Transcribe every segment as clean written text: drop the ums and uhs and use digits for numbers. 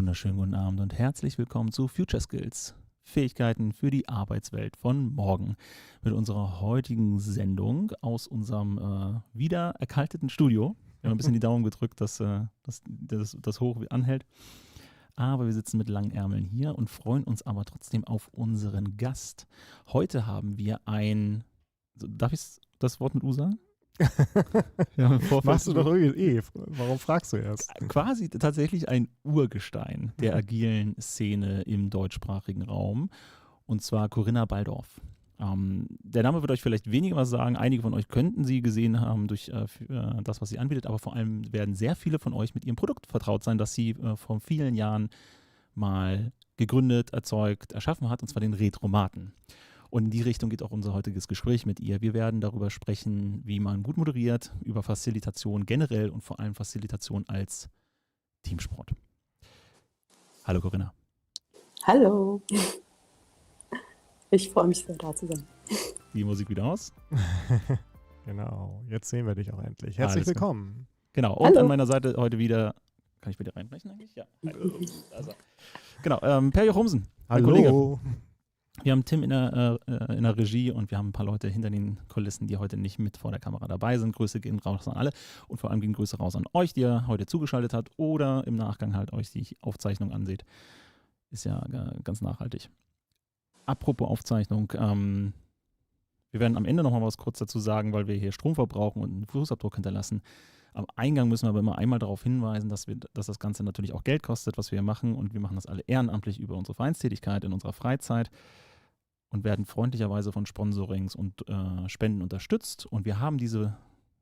wunderschönen guten Abend und herzlich willkommen zu Future Skills, Fähigkeiten für die Arbeitswelt von morgen, mit unserer heutigen Sendung aus unserem wieder erkalteten Studio. Wir haben ein bisschen die Daumen gedrückt, dass das hoch anhält, aber wir sitzen mit langen Ärmeln hier und freuen uns aber trotzdem auf unseren Gast. Heute haben wir darf ich das Wort mit U sagen? Ja, machst du doch irgendwie Warum fragst du erst? Quasi tatsächlich ein Urgestein der agilen Szene im deutschsprachigen Raum, und zwar Corinna Balldorf. Der Name wird euch vielleicht weniger was sagen. Einige von euch könnten sie gesehen haben durch das, was sie anbietet, aber vor allem werden sehr viele von euch mit ihrem Produkt vertraut sein, das sie vor vielen Jahren mal gegründet, erzeugt, erschaffen hat, und zwar den Retromaten. Und in die Richtung geht auch unser heutiges Gespräch mit ihr. Wir werden darüber sprechen, wie man gut moderiert, über Facilitation generell und vor allem Facilitation als Teamsport. Hallo Corinna. Hallo. Ich freue mich sehr, da zu sein. Die Musik wieder aus. Genau, jetzt sehen wir dich auch endlich. Herzlich willkommen. Genau, und Hallo. An meiner Seite heute wieder, kann ich wieder reinbrechen eigentlich? Ja. Also. Genau, Per Jochumsen, mein Kollege. Wir haben Tim in der Regie und wir haben ein paar Leute hinter den Kulissen, die heute nicht mit vor der Kamera dabei sind. Grüße gehen raus an alle und vor allem gehen Grüße raus an euch, die ihr heute zugeschaltet habt oder im Nachgang halt euch die Aufzeichnung anseht. Ist ja ganz nachhaltig. Apropos Aufzeichnung, wir werden am Ende nochmal was kurz dazu sagen, weil wir hier Strom verbrauchen und einen Fußabdruck hinterlassen. Am Eingang müssen wir aber immer einmal darauf hinweisen, dass das Ganze natürlich auch Geld kostet, was wir hier machen, und wir machen das alle ehrenamtlich über unsere Vereinstätigkeit in unserer Freizeit und werden freundlicherweise von Sponsorings und Spenden unterstützt. Und wir haben für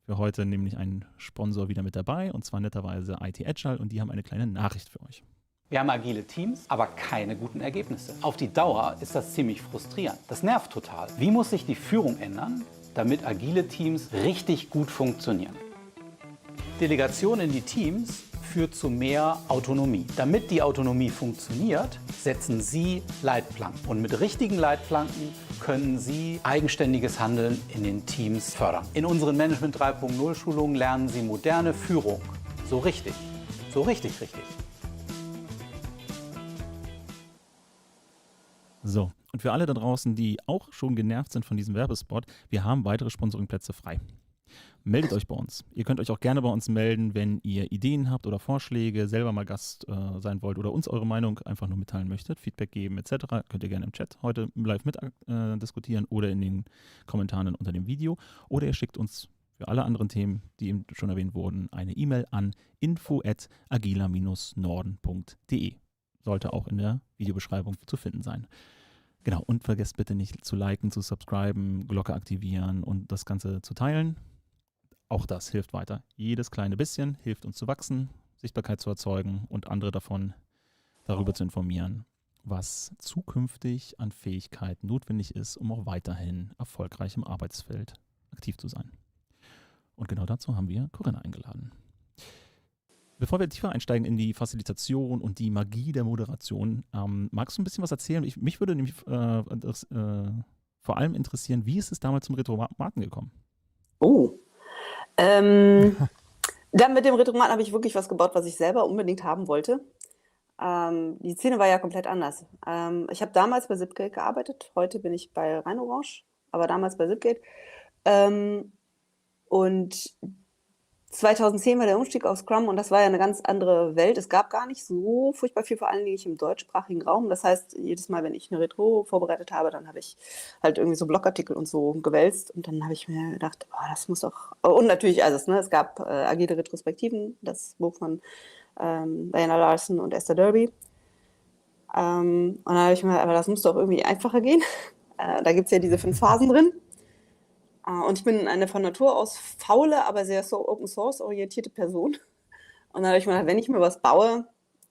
heute nämlich einen Sponsor wieder mit dabei, und zwar netterweise IT Agile, und die haben eine kleine Nachricht für euch. Wir haben agile Teams, aber keine guten Ergebnisse. Auf die Dauer ist das ziemlich frustrierend. Das nervt total. Wie muss sich die Führung ändern, damit agile Teams richtig gut funktionieren? Delegation in die Teams führt zu mehr Autonomie. Damit die Autonomie funktioniert, setzen Sie Leitplanken. Und mit richtigen Leitplanken können Sie eigenständiges Handeln in den Teams fördern. In unseren Management 3.0 Schulungen lernen Sie moderne Führung. So richtig. So richtig. So, und für alle da draußen, die auch schon genervt sind von diesem Werbespot, wir haben weitere Sponsoringplätze frei. Meldet euch bei uns. Ihr könnt euch auch gerne bei uns melden, wenn ihr Ideen habt oder Vorschläge, selber mal Gast sein wollt oder uns eure Meinung einfach nur mitteilen möchtet, Feedback geben etc. Könnt ihr gerne im Chat heute live mit diskutieren oder in den Kommentaren unter dem Video. Oder ihr schickt uns für alle anderen Themen, die eben schon erwähnt wurden, eine E-Mail an info@agila-norden.de. Sollte auch in der Videobeschreibung zu finden sein. Genau, und vergesst bitte nicht zu liken, zu subscriben, Glocke aktivieren und das Ganze zu teilen. Auch das hilft weiter. Jedes kleine bisschen hilft uns zu wachsen, Sichtbarkeit zu erzeugen und andere darüber zu informieren, was zukünftig an Fähigkeiten notwendig ist, um auch weiterhin erfolgreich im Arbeitsfeld aktiv zu sein. Und genau dazu haben wir Corinna eingeladen. Bevor wir tiefer einsteigen in die Facilitation und die Magie der Moderation, magst du ein bisschen was erzählen? Mich würde nämlich vor allem interessieren, wie ist es damals zum Retromaten gekommen? Dann mit dem Retromaten habe ich wirklich was gebaut, was ich selber unbedingt haben wollte. Die Szene war ja komplett anders. Ich habe damals bei Zipgate gearbeitet, heute bin ich bei Rhein-Orange, aber damals bei Zipgate. Und 2010 war der Umstieg auf Scrum und das war ja eine ganz andere Welt. Es gab gar nicht so furchtbar viel, vor allem nicht im deutschsprachigen Raum. Das heißt, jedes Mal, wenn ich eine Retro vorbereitet habe, dann habe ich halt irgendwie so Blogartikel und so gewälzt. Und dann habe ich mir gedacht, das muss doch... Und natürlich, es gab agile Retrospektiven, das Buch von Diana Larsen und Esther Derby. Und dann habe ich mir gedacht, aber das muss doch irgendwie einfacher gehen. Da gibt es ja diese 5 Phasen drin. Und ich bin eine von Natur aus faule, aber sehr so Open-Source-orientierte Person. Und dann habe ich mir gedacht, wenn ich mir was baue,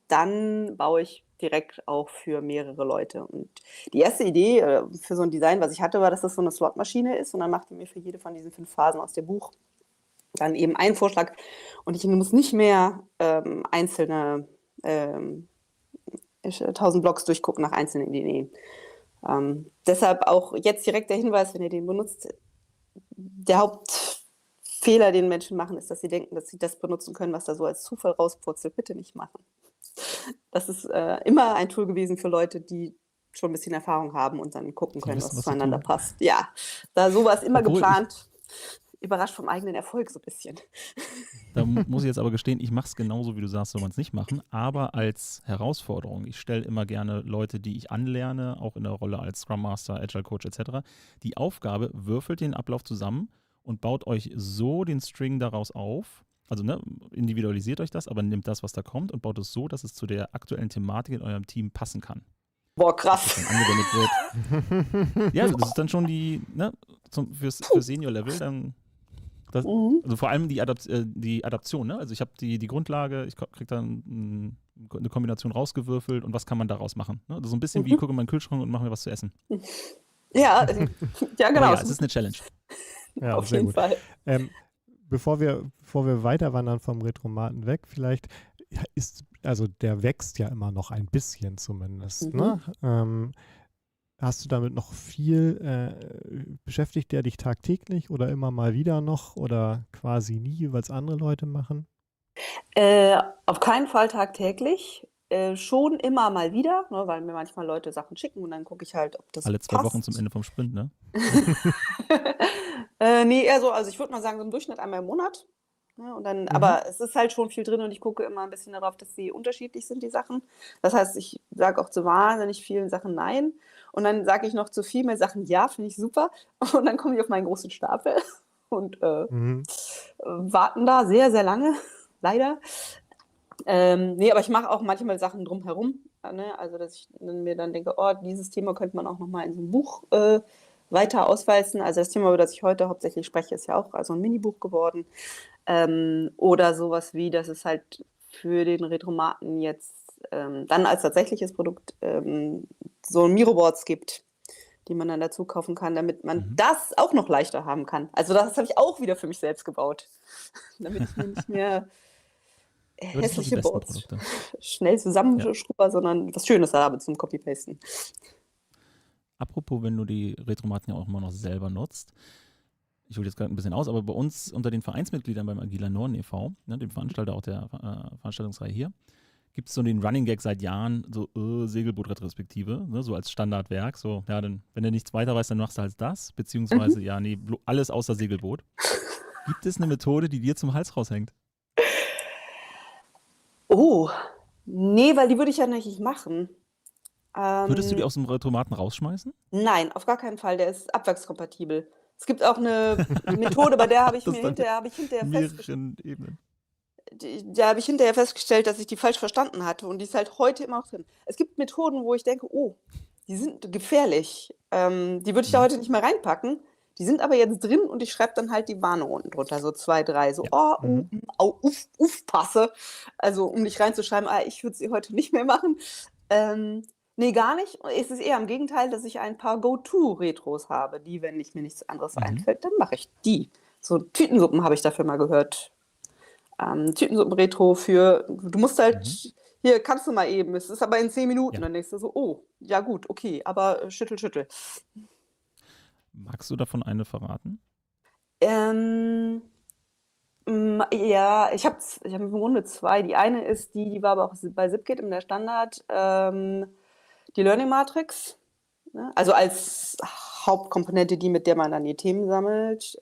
dann baue ich direkt auch für mehrere Leute. Und die erste Idee für so ein Design, was ich hatte, war, dass das so eine Slot-Maschine ist. Und dann macht die mir für jede von diesen 5 Phasen aus dem Buch dann eben einen Vorschlag. Und ich muss nicht mehr einzelne 1000 Blogs durchgucken nach einzelnen Ideen. Deshalb auch jetzt direkt der Hinweis, wenn ihr den benutzt, der Hauptfehler, den Menschen machen, ist, dass sie denken, dass sie das benutzen können, was da so als Zufall rauspurzelt. Bitte nicht machen. Das ist immer ein Tool gewesen für Leute, die schon ein bisschen Erfahrung haben und dann gucken können, wissen, was was sie zueinander tun. passt. Ja, da sowas immer Obwohl geplant, überrascht vom eigenen Erfolg so ein bisschen. Da muss ich jetzt aber gestehen, ich mache es genauso, wie du sagst, soll man es nicht machen, aber als Herausforderung. Ich stelle immer gerne Leute, die ich anlerne, auch in der Rolle als Scrum Master, Agile Coach etc., die Aufgabe, würfelt den Ablauf zusammen und baut euch so den String daraus auf, also individualisiert euch das, aber nehmt das, was da kommt und baut es so, dass es zu der aktuellen Thematik in eurem Team passen kann. Boah, Dass krass. das dann angewendet wird. Ja, das ist dann schon die, fürs Senior-Level, dann also vor allem die Adaption, ne? Also ich habe die Grundlage, ich kriege dann eine Kombination rausgewürfelt und was kann man daraus machen? Ne? Also so ein bisschen wie, gucke in meinen Kühlschrank und mache mir was zu essen. Ja, ja, genau. Aber ja, es ist eine Challenge. Ja, Auf sehr jeden gut. Fall. Bevor wir weiter wandern vom Retromaten weg, vielleicht also der wächst ja immer noch ein bisschen zumindest, ne? Hast du damit noch viel, beschäftigt der dich tagtäglich oder immer mal wieder noch oder quasi nie, weil es andere Leute machen? Auf keinen Fall tagtäglich. Schon immer mal wieder, ne, weil mir manchmal Leute Sachen schicken und dann gucke ich halt, ob das Alle 2 Wochen passt. zum Ende vom Sprint, ne? Nee, eher so, also ich würde mal sagen, so im Durchschnitt einmal im Monat. Ne, und dann, aber es ist halt schon viel drin und ich gucke immer ein bisschen darauf, dass sie unterschiedlich sind, die Sachen. Das heißt, ich sage auch zu wahnsinnig vielen Sachen nein. Und dann sage ich noch zu viel mehr Sachen ja, finde ich super. Und dann komme ich auf meinen großen Stapel und warten da sehr, sehr lange, leider. Nee, aber ich mache auch manchmal Sachen drumherum, ne? Also dass ich mir dann denke, oh, dieses Thema könnte man auch nochmal in so einem Buch weiter auswalzen. Also das Thema, über das ich heute hauptsächlich spreche, ist ja auch also ein Minibuch geworden. Oder sowas wie, dass es halt für den Retromaten jetzt dann als tatsächliches Produkt so Miroboards gibt, die man dann dazu kaufen kann, damit man das auch noch leichter haben kann. Also das habe ich auch wieder für mich selbst gebaut, damit ich mir nicht mehr Aber das sind doch die hässliche besten Boards Produkte. schnell zusammenschrubber, sondern was Schönes habe zum Copy-Pasten. Apropos, wenn du die Retromaten ja auch immer noch selber nutzt, ich hole jetzt gerade ein bisschen aus, aber bei uns unter den Vereinsmitgliedern beim Agiler Norden e.V., ne, dem Veranstalter auch der Veranstaltungsreihe hier, gibt es so den Running Gag seit Jahren, so Segelboot-Retrospektive, ne, so als Standardwerk. So, ja, dann, wenn du nichts weiter weißt, dann machst du halt das, beziehungsweise, ja, nee, alles außer Segelboot. Gibt es eine Methode, die dir zum Hals raushängt? Oh, nee, weil die würde ich ja nicht machen. Würdest du die aus dem Retromaten rausschmeißen? Nein, auf gar keinen Fall. Der ist abwärtskompatibel. Es gibt auch eine Methode, bei der habe ich Das mir dann hinterher, mehreren Ebenen. da habe ich hinterher festgestellt, dass ich die falsch verstanden hatte und die ist halt heute immer noch drin. Es gibt Methoden, wo ich denke, oh, die sind gefährlich. Die würde ich da heute nicht mehr reinpacken. Die sind aber jetzt drin und ich schreibe dann halt die Warnung unten drunter, so 2, 3, so, passe. Also, um nicht reinzuschreiben, ich würde sie heute nicht mehr machen. Nee, gar nicht. Es ist eher im Gegenteil, dass ich ein paar Go-To-Retros habe, die, wenn mir nichts anderes einfällt, dann mache ich die. So Tütensuppen habe ich dafür mal gehört. Tütensuppen-Retro für, du musst halt, hier kannst du mal eben, es ist aber in 10 Minuten. Ja. Dann denkst du so, oh, ja gut, okay, aber schüttel. Magst du davon eine verraten? Ja, ich habe im Grunde 2. Die eine ist die war aber auch bei Zipkit in der Standard, die Learning Matrix, ne? Also als Hauptkomponente, die, mit der man dann die Themen sammelt.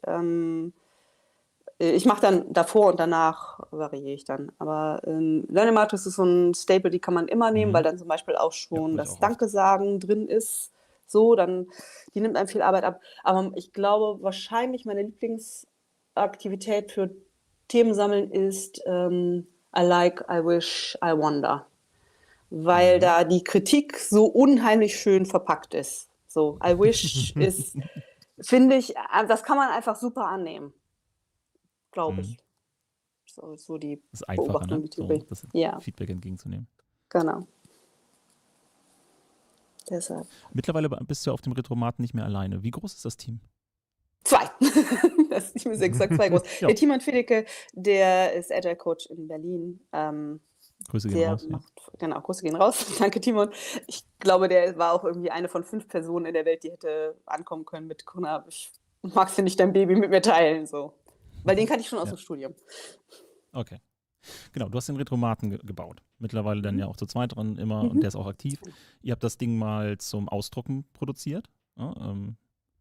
Ich mache dann davor und danach variiere ich dann. Aber Learning Matrix ist so ein Staple, die kann man immer nehmen, weil dann zum Beispiel auch schon das Danke-Sagen drin ist. So, dann, die nimmt einem viel Arbeit ab. Aber ich glaube, wahrscheinlich meine Lieblingsaktivität für Themensammeln ist I like, I wish, I wonder. Weil da die Kritik so unheimlich schön verpackt ist. So, I wish ist, finde ich, das kann man einfach super annehmen. Glaube ich. So die Das ist einfacher, Beobachtung, ne? die So, Theorie. das Ja, Feedback entgegenzunehmen. genau. Deshalb. Mittlerweile bist du auf dem Retromaten nicht mehr alleine. Wie groß ist das Team? 2. Das ist nicht mehr 6, sag 2 groß. Ja. Der Timon Fedeke, der ist Agile Coach in Berlin. Grüße gehen Der raus. Ja. genau, Grüße gehen raus. Danke, Timon. Ich glaube, der war auch irgendwie eine von 5 Personen in der Welt, die hätte ankommen können mit Kuna. Magst du nicht dein Baby mit mir teilen? So. Weil den kannte ich schon aus dem Studium. Okay. Genau, du hast den Retromaten gebaut. Mittlerweile dann ja auch zu zweit dran immer und Mhm. der ist auch aktiv. Ihr habt das Ding mal zum Ausdrucken produziert. Ja,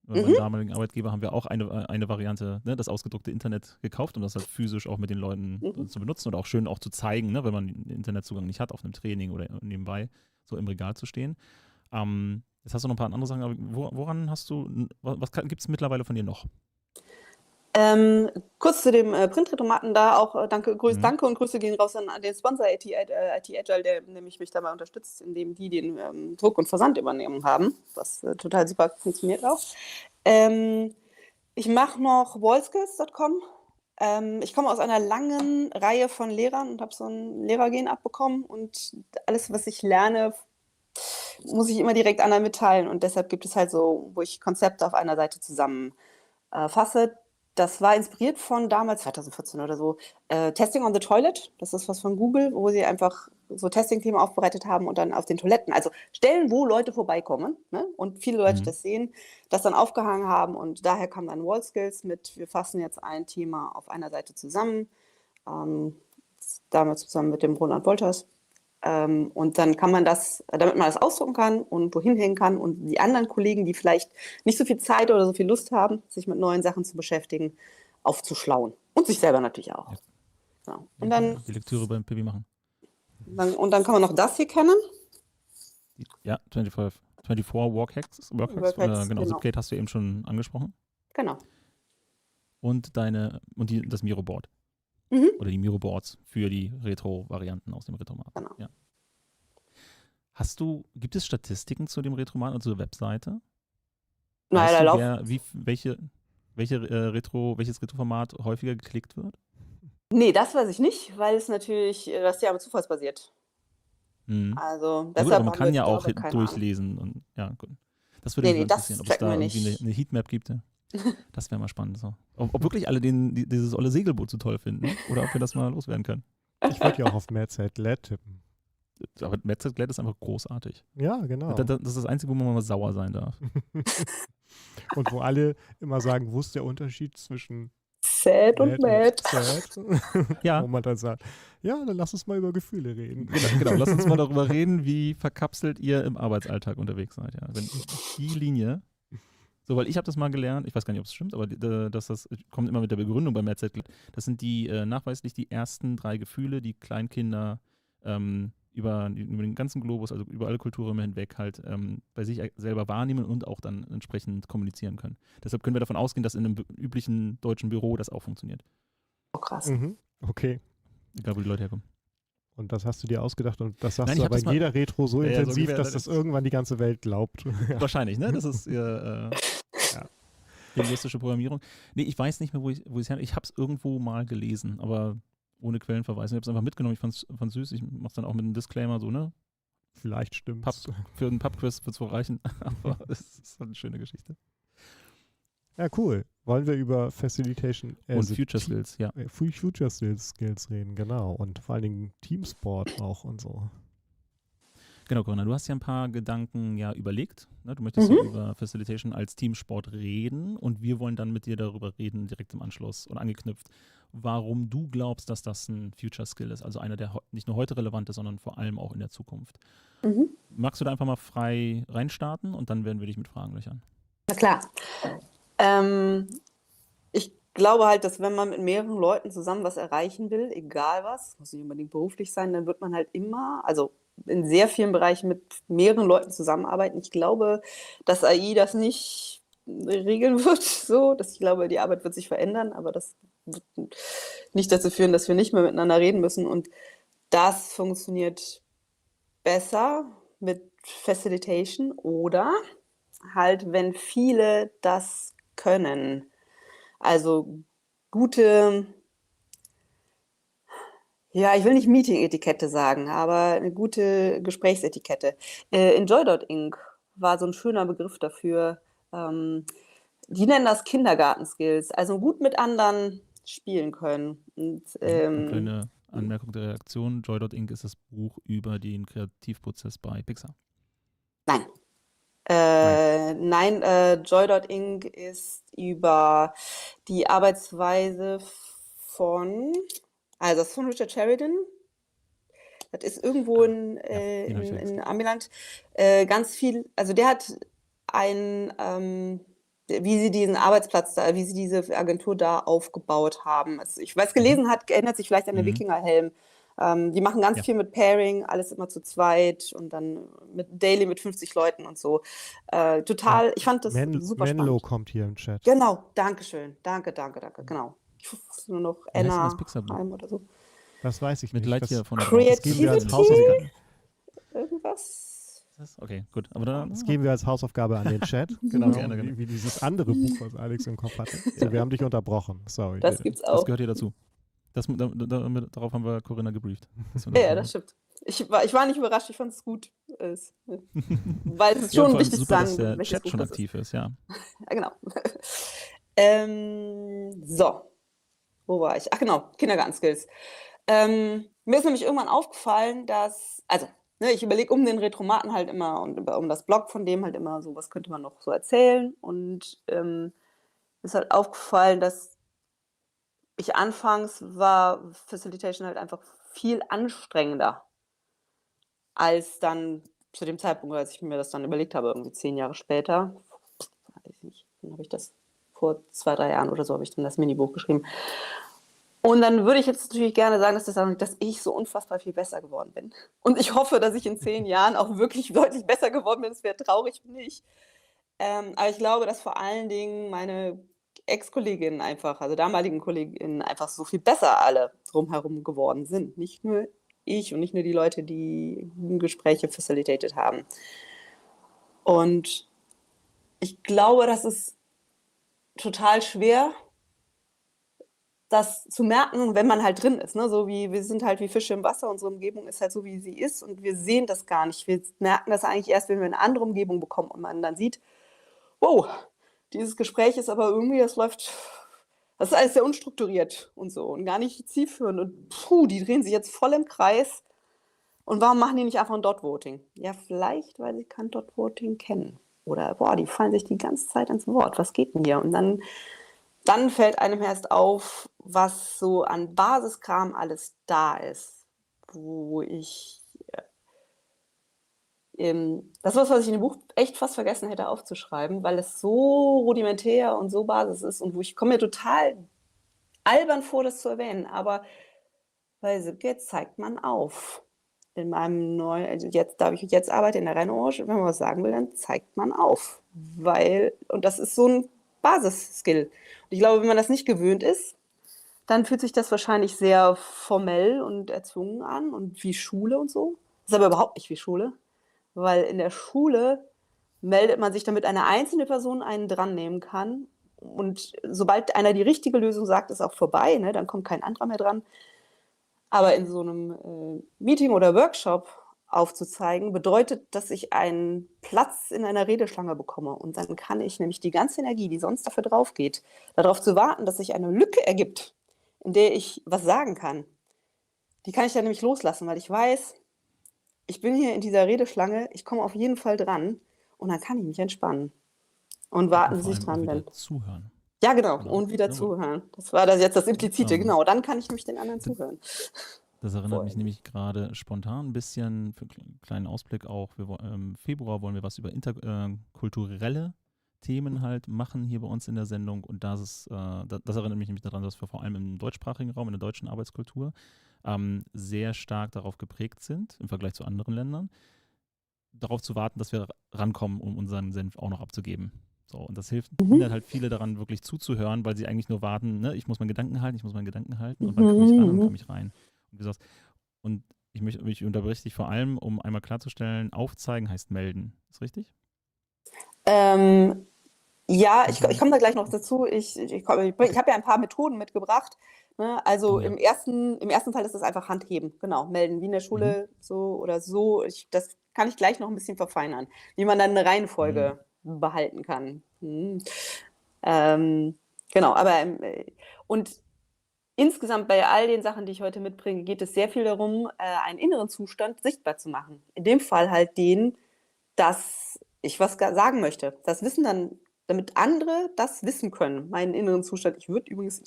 bei Mhm. meinem damaligen Arbeitgeber haben wir auch eine Variante, ne, das ausgedruckte Internet gekauft, um das halt physisch auch mit den Leuten Mhm. zu benutzen und auch schön auch zu zeigen, ne, wenn man den Internetzugang nicht hat, auf einem Training oder nebenbei so im Regal zu stehen. Jetzt hast du noch ein paar andere Sachen, aber woran hast du, was gibt es mittlerweile von dir noch? Kurz zu dem Printretomaten da auch danke Mhm. und Grüße gehen raus an den Sponsor IT Agile, der nämlich mich dabei unterstützt, indem die den Druck und Versand übernehmen haben, was total super funktioniert auch. Ich mache noch wallskills.com. Ich komme aus einer langen Reihe von Lehrern und habe so ein Lehrergen abbekommen und alles, was ich lerne, muss ich immer direkt anderen mitteilen und deshalb gibt es halt so, wo ich Konzepte auf einer Seite zusammenfasse. Das war inspiriert von damals, 2014 oder so, Testing on the Toilet. Das ist was von Google, wo sie einfach so Testing-Themen aufbereitet haben und dann auf den Toiletten, also Stellen, wo Leute vorbeikommen, ne? Und viele Leute das sehen, das dann aufgehangen haben und daher kam dann WallSkills mit, wir fassen jetzt ein Thema auf einer Seite zusammen, damals zusammen mit dem Roland Wolters. Und dann kann man das, damit man das ausdrucken kann und wohin hängen kann und die anderen Kollegen, die vielleicht nicht so viel Zeit oder so viel Lust haben, sich mit neuen Sachen zu beschäftigen, aufzuschlauen. Und sich selber natürlich auch. Ja. Ja. Und dann, Die Lektüre beim Pipi machen. dann kann man noch das hier kennen. Ja, 24 Workhacks, Workhacks, genau, genau. Zipgate hast du eben schon angesprochen. Genau. Und das Miro-Board. Mhm. Oder die Miro-Boards für die Retro-Varianten aus dem Retromat. Genau. Ja. Gibt es Statistiken zu dem Retromat und zur Webseite? Naja, da Weißt du, laufen. welches Retroformat häufiger geklickt wird? Nee, das weiß ich nicht, weil es natürlich, das ist ja zufallsbasiert. Mhm. Also Ja gut, deshalb aber man haben kann wir ja auch dabei keine Ahnung. durchlesen und ja, gut. Das würde mich mal das interessieren, ob es tracken da wir irgendwie nicht. eine Heatmap gibt. Ja. Das wäre mal spannend. So. Ob wirklich alle dieses olle Segelboot so toll finden oder ob wir das mal loswerden können. Ich würde ja auch auf Mehrzeitlet tippen. Aber Metzger ist einfach großartig. Ja, genau. Das ist das Einzige, wo man mal sauer sein darf. Und wo alle immer sagen, wo ist der Unterschied zwischen Sad und mad. sad? Ja. Wo man dann sagt, ja, dann lass uns mal über Gefühle reden. Genau. Lass uns mal darüber reden, wie verkapselt ihr im Arbeitsalltag unterwegs seid. Ja. Wenn die Linie, so, weil ich habe das mal gelernt, ich weiß gar nicht, ob es stimmt, aber das kommt immer mit der Begründung beim MZ. Das sind nachweislich die ersten 3 Gefühle, die Kleinkinder über den ganzen Globus, also über alle Kulturräume hinweg halt bei sich selber wahrnehmen und auch dann entsprechend kommunizieren können. Deshalb können wir davon ausgehen, dass in einem üblichen deutschen Büro das auch funktioniert. Oh, krass. Mhm. Okay. Egal, wo die Leute herkommen. Und das hast du dir ausgedacht und das sagst Nein, du ich aber hab das in jeder Retro so Ja, so intensiv, ungefähr, dass das irgendwann die ganze Welt glaubt. Ja. Wahrscheinlich, ne? Das ist linguistische Programmierung. Nee, ich weiß nicht mehr, wo ich es her. Ich habe es irgendwo mal gelesen, aber ohne Quellenverweis. Ich habe es einfach mitgenommen. Ich fand's süß. Ich mache es dann auch mit einem Disclaimer so, ne? Vielleicht stimmt's. Für einen Pub-Quiz wird es wohl reichen. Aber es ist halt eine schöne Geschichte. Ja, cool. Wollen wir über Facilitation Und Future Skills, ja. Future Skills reden, genau. Und vor allen Dingen Teamsport auch und so. Genau, Corinna, du hast ja ein paar Gedanken überlegt. Ne? Du möchtest ja über Facilitation als Teamsport reden und wir wollen dann mit dir darüber reden, direkt im Anschluss und angeknüpft, warum du glaubst, dass das ein Future Skill ist, also einer, der nicht nur heute relevant ist, sondern vor allem auch in der Zukunft. Magst du da einfach mal frei reinstarten und dann werden wir dich mit Fragen löchern? Na klar. Ich glaube halt, dass wenn man mit mehreren Leuten zusammen was erreichen will, egal was, muss nicht unbedingt beruflich sein, dann wird man halt immer, also in sehr vielen Bereichen mit mehreren Leuten zusammenarbeiten. Ich glaube, dass AI das nicht regeln wird, so, dass ich glaube, die Arbeit wird sich verändern, aber das wird nicht dazu führen, dass wir nicht mehr miteinander reden müssen. Und das funktioniert besser mit Facilitation oder halt, wenn viele das können. Also gute, ja, ich will nicht Meeting-Etikette sagen, aber eine gute Gesprächsetikette. Enjoy.inc war so ein schöner Begriff dafür. Die nennen das Kindergarten-Skills, also gut mit anderen spielen können. Und, Eine kleine Anmerkung der Reaktion. Joy.inc ist das Buch über den Kreativprozess bei Pixar. Nein. Joy.inc ist über die Arbeitsweise von Also das ist von Richard Sheridan. Das ist irgendwo in, Ja, den habe ich in gelesen. Amiland ganz viel, also der hat wie sie diesen Arbeitsplatz da, wie sie diese Agentur da aufgebaut haben. Also ich weiß, gelesen hat, erinnert sich vielleicht an den Mhm. Wikingerhelm. Die machen ganz Ja. viel mit Pairing, alles immer zu zweit und dann mit Daily mit 50 Leuten und so. Total, ich fand das super Menlo spannend. kommt hier im Chat. Genau, danke schön. Danke, genau. Ich wusste nur noch Wie heißt denn das Anna Pixar-Buch? Heim oder so. Das weiß ich Mit nicht. Lightyear von Das geben wir als Creativity? Hausaufgabe. Irgendwas? Okay, gut. Aber dann, Das geben wir als Hausaufgabe an den Chat. Genau, gerne, wie, gerne. wie dieses andere Buch, was Alex im Kopf hatte. So, wir haben dich unterbrochen. Sorry. Das bitte. gibt's Das auch. gehört hier dazu. Darauf haben wir Corinna gebrieft. dass wir Ja, das das stimmt. Ich war nicht überrascht, ich fand es gut. Weil es ist Ja, und schon vor allem wichtig zu super, dass sagen, der welches Chat Buch schon das ist. aktiv ist, ja. Ja, genau. So, wo war ich? Ach genau, Kindergarten-Skills. Mir ist nämlich irgendwann aufgefallen, dass, also, ne, ich überlege um den Retromaten halt immer und um das Blog von dem halt immer so, was könnte man noch so erzählen. Und ist halt aufgefallen, dass ich anfangs war Facilitation halt einfach viel anstrengender als dann zu dem Zeitpunkt, als ich mir das dann überlegt habe, irgendwie 10 Jahre später. Weiß ich nicht, dann habe ich das vor 2, 3 Jahren oder so, habe ich dann das Minibuch geschrieben. Und dann würde ich jetzt natürlich gerne sagen, dass ich so unfassbar viel besser geworden bin. Und ich hoffe, dass ich in 10 Jahren auch wirklich deutlich besser geworden bin. Es wäre traurig, wenn nicht. Aber ich glaube, dass vor allen Dingen meine Ex-Kolleginnen einfach, also damaligen Kolleginnen, einfach so viel besser alle drumherum geworden sind. Nicht nur ich und nicht nur die Leute, die Gespräche facilitated haben. Und ich glaube, das ist total schwer, das zu merken, wenn man halt drin ist. Ne? So wie wir sind halt wie Fische im Wasser, unsere Umgebung ist halt so, wie sie ist und wir sehen das gar nicht. Wir merken das eigentlich erst, wenn wir eine andere Umgebung bekommen und man dann sieht, wow, dieses Gespräch ist aber irgendwie, das ist alles sehr unstrukturiert und so und gar nicht zielführend und die drehen sich jetzt voll im Kreis. Und warum machen die nicht einfach ein Dot-Voting? Ja, vielleicht, weil sie kein Dot-Voting kennen. Oder, die fallen sich die ganze Zeit ins Wort. Was geht denn hier? Und dann fällt einem erst auf, was so an Basiskram alles da ist. Wo ich das ist was ich in dem Buch echt fast vergessen hätte aufzuschreiben, weil es so rudimentär und so Basis ist und wo ich komme mir total albern vor, das zu erwähnen, aber bei Sipke zeigt man auf. In meinem neuen, also jetzt, da ich jetzt arbeite in der Rennbranche, wenn man was sagen will, dann zeigt man auf. Und das ist so ein Basisskill. Und ich glaube, wenn man das nicht gewöhnt ist, dann fühlt sich das wahrscheinlich sehr formell und erzwungen an und wie Schule und so. Das ist aber überhaupt nicht wie Schule, weil in der Schule meldet man sich, damit eine einzelne Person einen dran nehmen kann. Und sobald einer die richtige Lösung sagt, ist auch vorbei, ne? Dann kommt kein anderer mehr dran. Aber in so einem Meeting oder Workshop aufzuzeigen, bedeutet, dass ich einen Platz in einer Redeschlange bekomme. Und dann kann ich nämlich die ganze Energie, die sonst dafür drauf geht, darauf zu warten, dass sich eine Lücke ergibt, in der ich was sagen kann. Die kann ich dann nämlich loslassen, weil ich weiß, ich bin hier in dieser Redeschlange, ich komme auf jeden Fall dran und dann kann ich mich entspannen. Und warten, bis vor ich allem auch dran wieder bin. zuhören. Ja, genau. Genau. Und wieder Ja, zuhören. Das war jetzt das Implizite, genau. Dann kann ich nämlich den anderen zuhören. Das erinnert Vorher mich nämlich gerade spontan ein bisschen, für einen kleinen Ausblick auch, im Februar wollen wir was über interkulturelle Themen halt machen hier bei uns in der Sendung und das erinnert mich nämlich daran, dass wir vor allem im deutschsprachigen Raum, in der deutschen Arbeitskultur, sehr stark darauf geprägt sind, im Vergleich zu anderen Ländern, darauf zu warten, dass wir rankommen, um unseren Senf auch noch abzugeben. So, und das hindert halt viele daran, wirklich zuzuhören, weil sie eigentlich nur warten, ne, ich muss meinen Gedanken halten und wann komme ich ran und komme ich rein. Und du sagst, und ich unterbreche dich vor allem, um einmal klarzustellen, aufzeigen heißt melden. Ist richtig? Ja, ich komme da gleich noch dazu. Ich habe ja ein paar Methoden mitgebracht. Ne? Also ja. im ersten Fall ist das einfach Handheben, genau, melden, wie in der Schule so oder so. Das kann ich gleich noch ein bisschen verfeinern, wie man dann eine Reihenfolge behalten kann. Genau, aber und insgesamt bei all den Sachen, die ich heute mitbringe, geht es sehr viel darum, einen inneren Zustand sichtbar zu machen. In dem Fall halt dass ich was sagen möchte. Das Wissen dann, damit andere das wissen können, meinen inneren Zustand. Ich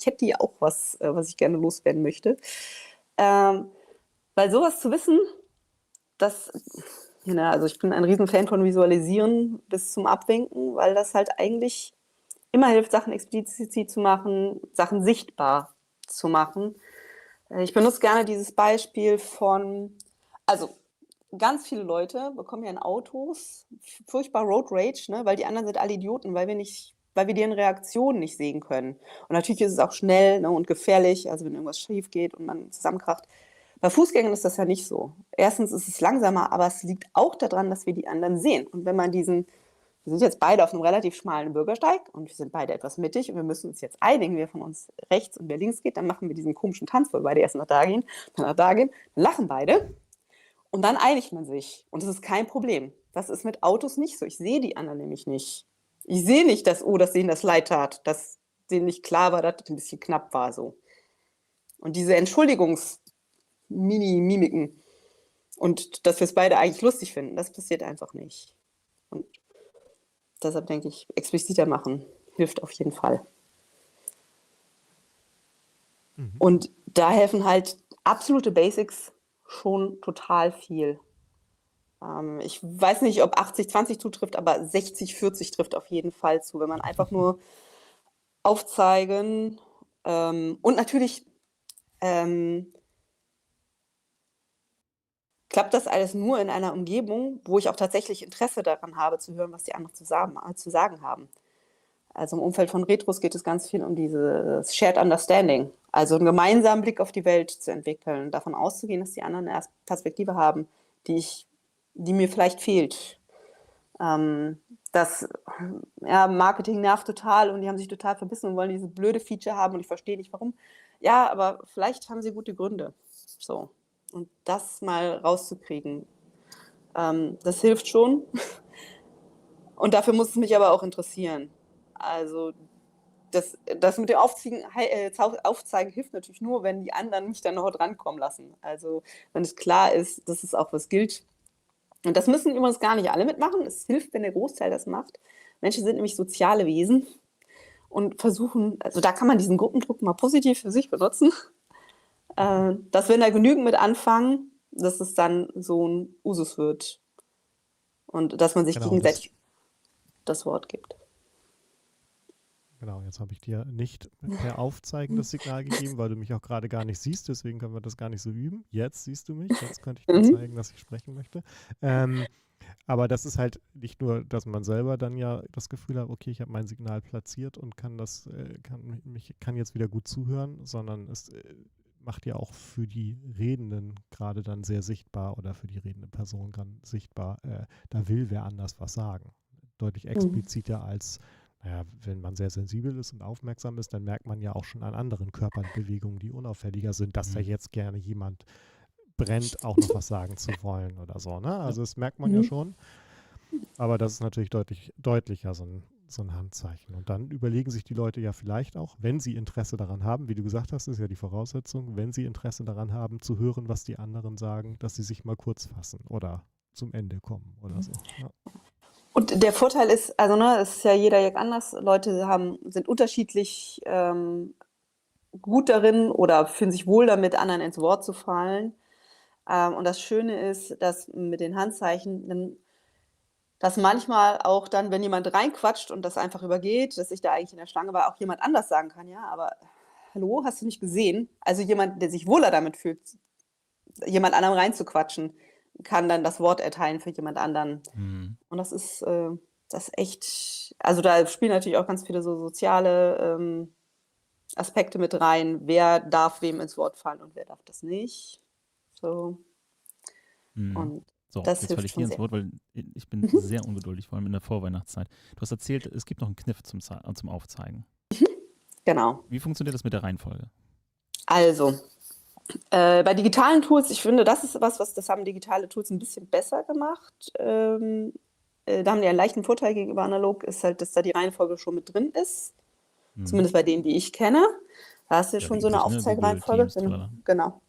hätte hier auch was ich gerne loswerden möchte. Weil sowas zu wissen, also ich bin ein Riesenfan von Visualisieren bis zum Abwinken, weil das halt eigentlich immer hilft, Sachen explizit zu machen, Sachen sichtbar zu machen. Ich benutze gerne dieses Beispiel also ganz viele Leute bekommen ja in Autos furchtbar Road Rage, ne, weil die anderen sind alle Idioten, weil wir deren Reaktionen nicht sehen können. Und natürlich ist es auch schnell, ne, und gefährlich, also wenn irgendwas schief geht und man zusammenkracht. Bei Fußgängern ist das ja nicht so. Erstens ist es langsamer, aber es liegt auch daran, dass wir die anderen sehen. Und wenn man wir sind jetzt beide auf einem relativ schmalen Bürgersteig und wir sind beide etwas mittig und wir müssen uns jetzt einigen, wer von uns rechts und wer links geht, dann machen wir diesen komischen Tanz, wo wir beide erst nach da gehen, dann nach da gehen, dann lachen beide und dann einigt man sich. Und das ist kein Problem. Das ist mit Autos nicht so. Ich sehe die anderen nämlich nicht. Ich sehe nicht, dass denen das leid tat, dass denen nicht klar war, dass das ein bisschen knapp war so. Und diese Entschuldigungs-Mimiken und dass wir es beide eigentlich lustig finden, das passiert einfach nicht. Und deshalb denke ich, expliziter machen hilft auf jeden Fall. Und da helfen halt absolute Basics schon total viel. Ich weiß nicht, ob 80-20 zutrifft, aber 60-40 trifft auf jeden Fall zu, wenn man einfach nur aufzeigen und natürlich klappt das alles nur in einer Umgebung, wo ich auch tatsächlich Interesse daran habe, zu hören, was die anderen zu sagen haben. Also im Umfeld von Retros geht es ganz viel um dieses Shared Understanding, also einen gemeinsamen Blick auf die Welt zu entwickeln, davon auszugehen, dass die anderen eine Perspektive haben, die mir vielleicht fehlt. Marketing nervt total und die haben sich total verbissen und wollen diese blöde Feature haben und ich verstehe nicht, warum. Ja, aber vielleicht haben sie gute Gründe. So. Und das mal rauszukriegen, das hilft schon. Und dafür muss es mich aber auch interessieren. Also das mit dem Aufzeigen hilft natürlich nur, wenn die anderen mich dann noch drankommen lassen. Also wenn es klar ist, dass es auch was gilt. Und das müssen übrigens gar nicht alle mitmachen. Es hilft, wenn der Großteil das macht. Menschen sind nämlich soziale Wesen und versuchen, also da kann man diesen Gruppendruck mal positiv für sich benutzen. Dass wenn da genügend mit anfangen, dass es dann so ein Usus wird. Und dass man sich gegenseitig das Wort gibt. Genau, jetzt habe ich dir nicht per Aufzeigen das Signal gegeben, weil du mich auch gerade gar nicht siehst, deswegen können wir das gar nicht so üben. Jetzt siehst du mich, jetzt könnte ich dir zeigen, dass ich sprechen möchte. Aber das ist halt nicht nur, dass man selber dann ja das Gefühl hat, okay, ich habe mein Signal platziert und kann jetzt wieder gut zuhören, sondern es macht ja auch für die Redenden gerade dann sehr sichtbar oder für die redende Person dann sichtbar, da will wer anders was sagen. Deutlich expliziter als, wenn man sehr sensibel ist und aufmerksam ist, dann merkt man ja auch schon an anderen Körperbewegungen, die unauffälliger sind, dass da jetzt gerne jemand brennt, auch noch was sagen zu wollen oder so. Ne? Also das merkt man ja schon. Aber das ist natürlich deutlicher so ein Handzeichen. Und dann überlegen sich die Leute ja vielleicht auch, wenn sie Interesse daran haben, wie du gesagt hast, ist ja die Voraussetzung, wenn sie Interesse daran haben, zu hören, was die anderen sagen, dass sie sich mal kurz fassen oder zum Ende kommen oder so. Ja. Und der Vorteil ist, also es ist ja jeder anders. Leute sind unterschiedlich gut darin oder fühlen sich wohl damit, anderen ins Wort zu fallen. Und das Schöne ist, dass mit den Handzeichen, dass manchmal auch dann, wenn jemand reinquatscht und das einfach übergeht, dass ich da eigentlich in der Schlange war, auch jemand anders sagen kann, ja, aber hallo, hast du nicht gesehen? Also jemand, der sich wohler damit fühlt, jemand anderem reinzuquatschen, kann dann das Wort erteilen für jemand anderen. Und das ist echt, also da spielen natürlich auch ganz viele so soziale Aspekte mit rein. Wer darf wem ins Wort fallen und wer darf das nicht? So. Und so, das jetzt falle ich dir ins Wort, weil ich bin sehr ungeduldig, vor allem in der Vorweihnachtszeit. Du hast erzählt, es gibt noch einen Kniff zum Aufzeigen. Genau. Wie funktioniert das mit der Reihenfolge? Also, bei digitalen Tools, ich finde, das ist das haben digitale Tools ein bisschen besser gemacht. Da haben die einen leichten Vorteil gegenüber analog, ist halt, dass da die Reihenfolge schon mit drin ist. Zumindest bei denen, die ich kenne. Da hast du schon so eine Aufzeigreihenfolge. Genau.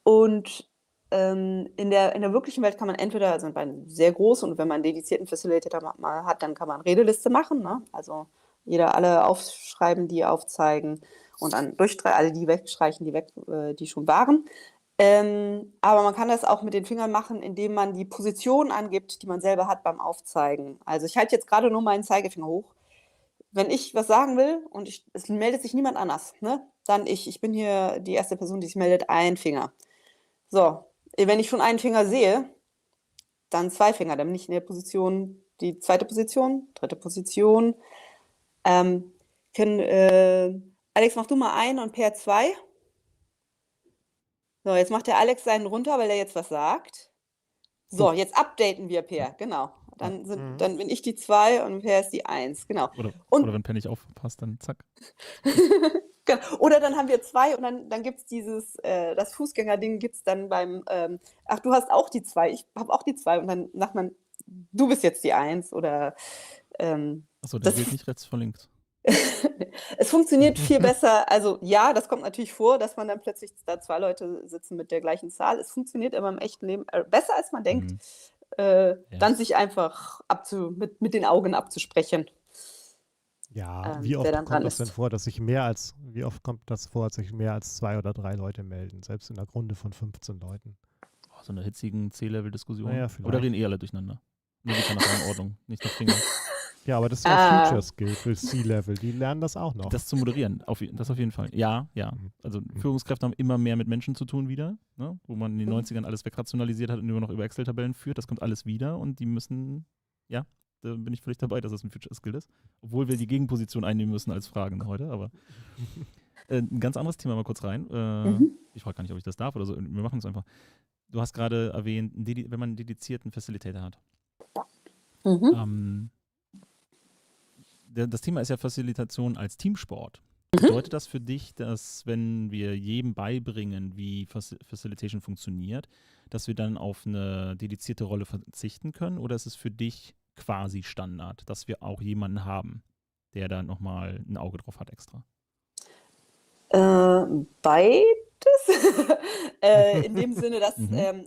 Und in der wirklichen Welt kann man entweder, also bei einem sehr großen und wenn man einen dedizierten Facilitator mal hat, dann kann man Redeliste machen. Ne? Also alle aufschreiben, die aufzeigen und dann alle die wegstreichen, die schon waren. Aber man kann das auch mit den Fingern machen, indem man die Position angibt, die man selber hat beim Aufzeigen. Also ich halte jetzt gerade nur meinen Zeigefinger hoch. Wenn ich was sagen will und es meldet sich niemand anders, ne? Dann ich bin hier die erste Person, die sich meldet, ein Finger. So, wenn ich schon einen Finger sehe, dann 2 Finger, dann bin ich in der Position, die zweite Position, dritte Position. Alex, mach du mal ein und Per 2. So, jetzt macht der Alex seinen runter, weil er jetzt was sagt. So, jetzt updaten wir Per, genau. Dann bin ich die 2 und Per ist die 1, genau. Oder wenn Per nicht aufpasst, dann zack. Genau. Oder dann haben wir 2 und dann gibt es das Fußgängerding gibt es dann beim, ach, du hast auch die 2, ich habe auch die 2 und dann sagt man, du bist jetzt die 1 oder Achso, der gilt nicht rechts vor links. es funktioniert viel besser. Also ja, das kommt natürlich vor, dass man dann plötzlich da 2 Leute sitzen mit der gleichen Zahl. Es funktioniert aber im echten Leben besser, als man denkt, dann sich einfach mit den Augen abzusprechen. Ja, wie oft kommt das denn vor, dass sich wie oft kommt das vor, dass sich mehr als 2 oder 3 Leute melden, selbst in einer Runde von 15 Leuten? Oh, so eine hitzigen C-Level-Diskussion. Naja, oder reden alle durcheinander? Nur die kann nach Ordnung, nicht nach Finger. Ja, aber das ist ja Future Skill für C-Level. Die lernen das auch noch. Das zu moderieren, das auf jeden Fall. Ja. Also Führungskräfte haben immer mehr mit Menschen zu tun wieder, ne? Wo man in den 90ern alles wegrationalisiert hat und nur noch über Excel-Tabellen führt. Das kommt alles wieder und die müssen, ja, da bin ich völlig dabei, dass das ein Future Skill ist. Obwohl wir die Gegenposition einnehmen müssen als Fragen heute, aber ein ganz anderes Thema mal kurz rein. Ich frage gar nicht, ob ich das darf oder so. Wir machen es einfach. Du hast gerade erwähnt, wenn man einen dedizierten Facilitator hat. Das Thema ist ja Facilitation als Teamsport. Bedeutet das für dich, dass wenn wir jedem beibringen, wie Facilitation funktioniert, dass wir dann auf eine dedizierte Rolle verzichten können? Oder ist es für dich quasi Standard, dass wir auch jemanden haben, der da nochmal ein Auge drauf hat extra? Beides. In dem Sinne, dass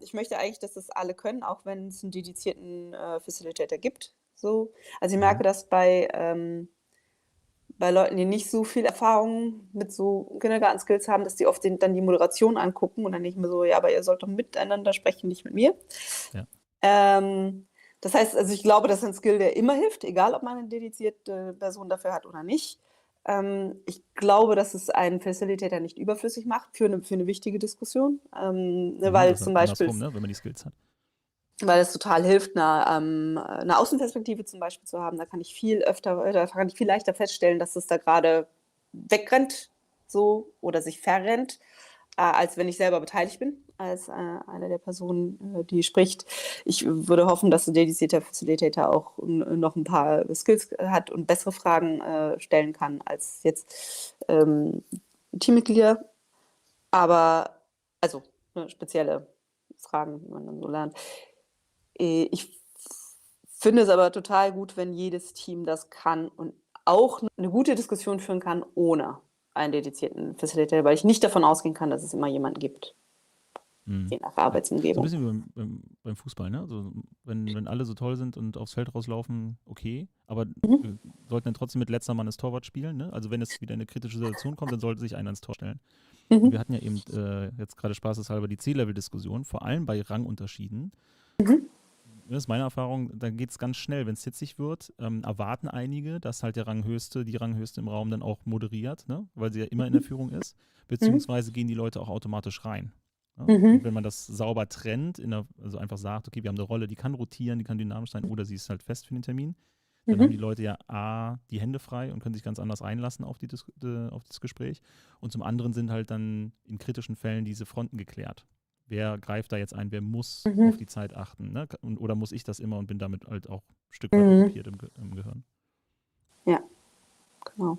ich möchte eigentlich, dass das alle können, auch wenn es einen dedizierten Facilitator gibt. So. Also ich merke, dass bei Leuten, die nicht so viel Erfahrung mit so Kindergarten-Skills haben, dass die oft dann die Moderation angucken und dann nicht mehr so, ja, aber ihr sollt doch miteinander sprechen, nicht mit mir. Ja. Das heißt, also ich glaube, das ist ein Skill, der immer hilft, egal ob man eine dedizierte Person dafür hat oder nicht. Ich glaube, dass es einen Facilitator nicht überflüssig macht für eine wichtige Diskussion, weil zum Beispiel, ne, wenn man die Skills hat. Weil es total hilft, eine Außenperspektive zum Beispiel zu haben. Da kann ich viel leichter feststellen, dass es da gerade wegrennt so oder sich verrennt, als wenn ich selber beteiligt bin, als eine der Personen, die spricht. Ich würde hoffen, dass ein dedizierter Facilitator auch noch ein paar Skills hat und bessere Fragen stellen kann als jetzt Teammitglieder. Aber, also spezielle Fragen, die man dann so lernt. Ich finde es aber total gut, wenn jedes Team das kann und auch eine gute Diskussion führen kann ohne einen dedizierten Facilitator, weil ich nicht davon ausgehen kann, dass es immer jemanden gibt, je nach Arbeitsumgebung. So ein bisschen wie beim Fußball, ne? Also wenn alle so toll sind und aufs Feld rauslaufen, okay, aber wir sollten dann trotzdem mit letzter Mann das Torwart spielen, ne? Also wenn es wieder in eine kritische Situation kommt, dann sollte sich einer ins Tor stellen. Und wir hatten ja eben jetzt gerade spaßeshalber die C-Level-Diskussion, vor allem bei Rangunterschieden. Das ist meine Erfahrung, da geht es ganz schnell. Wenn es hitzig wird, erwarten einige, dass halt die Ranghöchste im Raum dann auch moderiert, ne? Weil sie ja immer in der Führung ist, beziehungsweise gehen die Leute auch automatisch rein. Ja? Und wenn man das sauber trennt, also einfach sagt, okay, wir haben eine Rolle, die kann rotieren, die kann dynamisch sein oder sie ist halt fest für den Termin, dann haben die Leute ja A, die Hände frei und können sich ganz anders einlassen auf das Gespräch. Und zum anderen sind halt dann in kritischen Fällen diese Fronten geklärt. Wer greift da jetzt ein, wer muss auf die Zeit achten, ne? Oder muss ich das immer und bin damit halt auch ein Stück weit okkupiert im Gehirn. Ja, genau.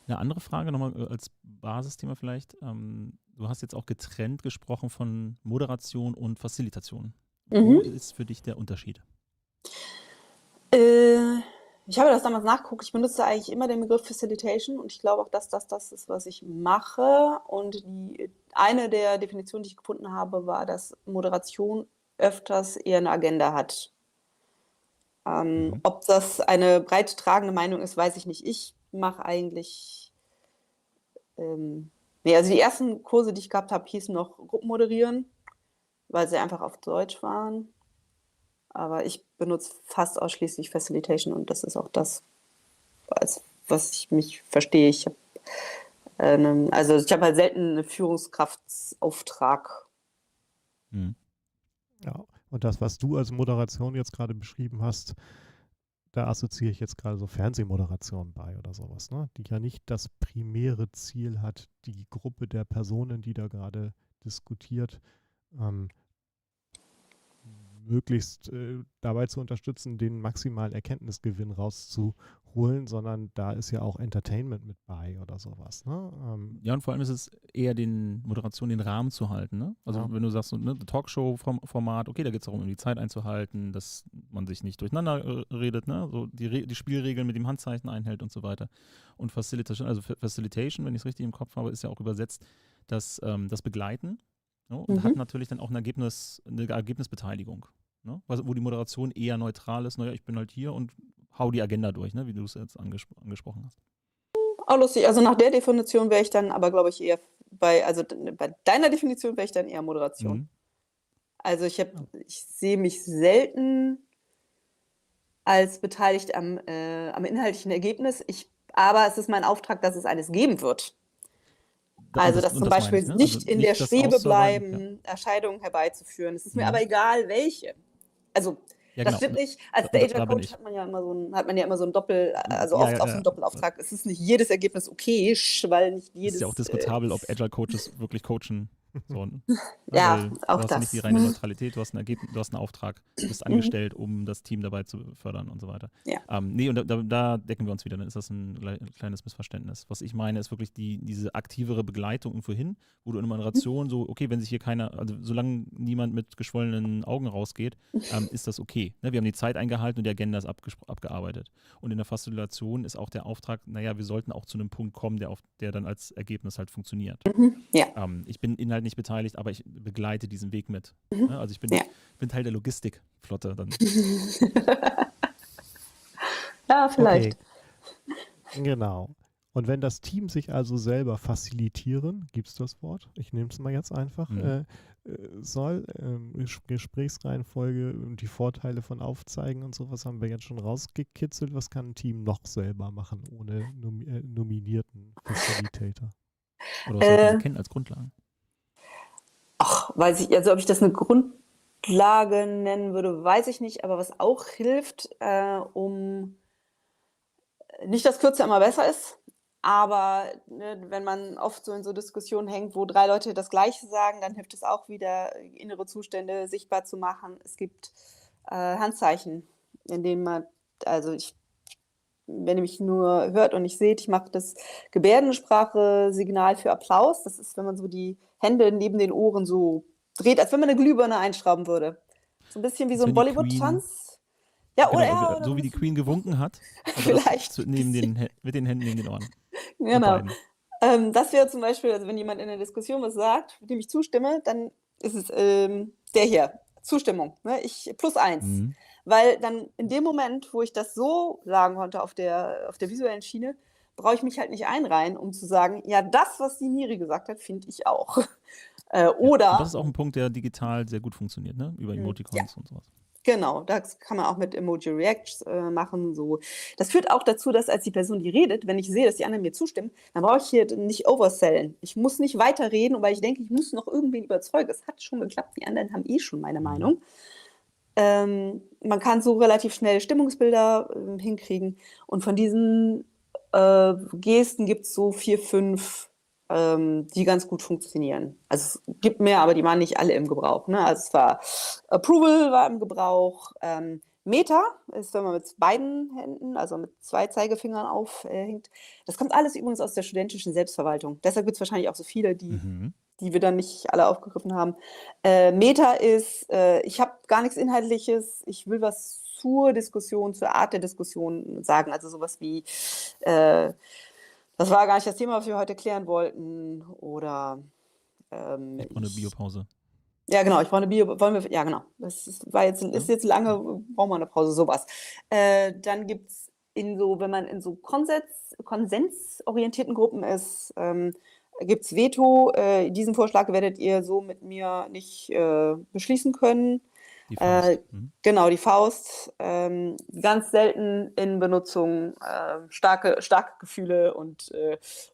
Eine andere Frage nochmal als Basisthema vielleicht. Du hast jetzt auch getrennt gesprochen von Moderation und Facilitation. Wo ist für dich der Unterschied? Ich habe das damals nachgeguckt. Ich benutze eigentlich immer den Begriff Facilitation und ich glaube auch, dass das ist, was ich mache. Und eine der Definitionen, die ich gefunden habe, war, dass Moderation öfters eher eine Agenda hat. Ob das eine breit tragende Meinung ist, weiß ich nicht. Ich mache eigentlich Nee, also die ersten Kurse, die ich gehabt habe, hießen noch Gruppenmoderieren, weil sie einfach auf Deutsch waren. Aber ich benutze fast ausschließlich Facilitation und das ist auch das, was ich mich verstehe. Also ich habe halt selten einen Führungskraftsauftrag. Ja, und das, was du als Moderation jetzt gerade beschrieben hast, da assoziiere ich jetzt gerade so Fernsehmoderation bei oder sowas, ne? Die ja nicht das primäre Ziel hat, die Gruppe der Personen, die da gerade diskutiert, möglichst dabei zu unterstützen, den maximalen Erkenntnisgewinn rauszuholen, sondern da ist ja auch Entertainment mit bei oder sowas, ne? Ja, und vor allem ist es eher den Rahmen zu halten, ne? Also Ja. wenn du sagst, so, ne, Talkshow-Format, okay, da geht es darum, die Zeit einzuhalten, dass man sich nicht durcheinander redet, ne? So die Spielregeln mit dem Handzeichen einhält und so weiter. Und Facilitation, wenn ich es richtig im Kopf habe, ist ja auch übersetzt, das Begleiten, ne? Und hat natürlich dann auch eine Ergebnisbeteiligung, ne? Wo die Moderation eher neutral ist, naja, ich bin halt hier und hau die Agenda durch, ne? Wie du es jetzt angesprochen hast. Auch lustig. Also nach der Definition wäre ich dann aber, glaube ich, eher bei deiner Definition wäre ich dann eher Moderation. Also ich sehe mich selten als beteiligt am inhaltlichen Ergebnis. Aber es ist mein Auftrag, dass es eines geben wird. Also dass zum Beispiel ich, ne? nicht Also in nicht der das Schwebe auszuarbeiten, bleiben, Erscheidungen herbeizuführen. Es ist mir aber egal, welche. Also Ja, das genau. stimmt nicht. Als Da der bin Agile Coach ich. hat man ja immer so ein oft Ja, auch so einen Doppelauftrag. Es ist nicht jedes Ergebnis okay, weil nicht jedes. Ist ja auch diskutabel, ob Agile Coaches wirklich coachen sollen. Ja, weil auch du hast ja nicht die das. reine Neutralität, du hast ein Ergebnis, du hast einen Auftrag, du bist angestellt, um das Team dabei zu fördern und so weiter. Ja. Nee, und da decken wir uns wieder, dann ist das ein kleines Missverständnis. Was ich meine, ist wirklich diese aktivere Begleitung irgendwo hin, wo du in einer Moderation so, okay, wenn sich hier keiner, also solange niemand mit geschwollenen Augen rausgeht, ist das okay. Ne? Wir haben die Zeit eingehalten und die Agenda ist abgearbeitet. Und in der Facilitation ist auch der Auftrag, naja, wir sollten auch zu einem Punkt kommen, der dann als Ergebnis halt funktioniert. Ja. Ich bin inhaltlich nicht beteiligt, aber ich begleite diesen Weg mit. Ne? Also ich bin Teil der Logistikflotte dann. Ja, vielleicht. Okay. Genau. Und wenn das Team sich also selber facilitieren, gibt es das Wort? Ich nehme es mal jetzt einfach, soll, Gesprächsreihenfolge und die Vorteile von aufzeigen und sowas haben wir jetzt schon rausgekitzelt. Was kann ein Team noch selber machen, ohne nominierten Facilitator? Oder was sollten sie kennen als Grundlagen? Ach, also ob ich das eine Grundlage nennen würde, weiß ich nicht, aber was auch hilft, um nicht, dass kürzer immer besser ist, aber ne, wenn man oft so in so Diskussionen hängt, wo 3 Leute das Gleiche sagen, dann hilft es auch wieder, innere Zustände sichtbar zu machen. Es gibt Handzeichen, in denen man, wenn ihr mich nur hört und nicht seht, ich mache das Gebärdensprache-Signal für Applaus. Das ist, wenn man so die Hände neben den Ohren so dreht, als wenn man eine Glühbirne einschrauben würde. So ein bisschen wie so ein Bollywood-Tanz. Ja, genau, oder so wie die Queen gewunken hat. Vielleicht. Mit den Händen neben den Ohren. Genau. Das wäre zum Beispiel, also wenn jemand in der Diskussion was sagt, dem ich zustimme, dann ist es der hier. Zustimmung. Ne? +1. Weil dann in dem Moment, wo ich das so sagen konnte auf der visuellen Schiene, brauche ich mich halt nicht einreihen, um zu sagen, ja, das, was die Miri gesagt hat, finde ich auch. Oder. Und das ist auch ein Punkt, der digital sehr gut funktioniert, ne? Über Emoticons und sowas. Genau, das kann man auch mit Emoji Reacts machen. So. Das führt auch dazu, dass als die Person, die redet, wenn ich sehe, dass die anderen mir zustimmen, dann brauche ich hier nicht oversellen. Ich muss nicht weiterreden, weil ich denke, ich muss noch irgendwen überzeugen. Es hat schon geklappt, die anderen haben schon meine Meinung. Man kann so relativ schnell Stimmungsbilder hinkriegen. Und von diesen Gesten gibt es so 4, 5, die ganz gut funktionieren. Also es gibt mehr, aber die waren nicht alle im Gebrauch. Ne? Also es war Approval war im Gebrauch. Meta ist, wenn man mit beiden Händen, also mit 2 Zeigefingern aufhängt. Das kommt alles übrigens aus der studentischen Selbstverwaltung. Deshalb gibt es wahrscheinlich auch so viele, die wir dann nicht alle aufgegriffen haben. Meta ist, ich habe gar nichts Inhaltliches, ich will was zur Diskussion, zur Art der Diskussion sagen. Also sowas wie, das war gar nicht das Thema, was wir heute klären wollten. Oder ich brauche eine Biopause. Ja, genau, ich brauche eine Biopause. Ja, genau. Das ist jetzt lange, brauchen wir eine Pause, sowas. Dann gibt es wenn man in so konsensorientierten Gruppen ist, gibt es Veto. Diesen Vorschlag werdet ihr so mit mir nicht beschließen können. Die Faust. Genau, die Faust. Ganz selten in Benutzung. Starke Gefühle und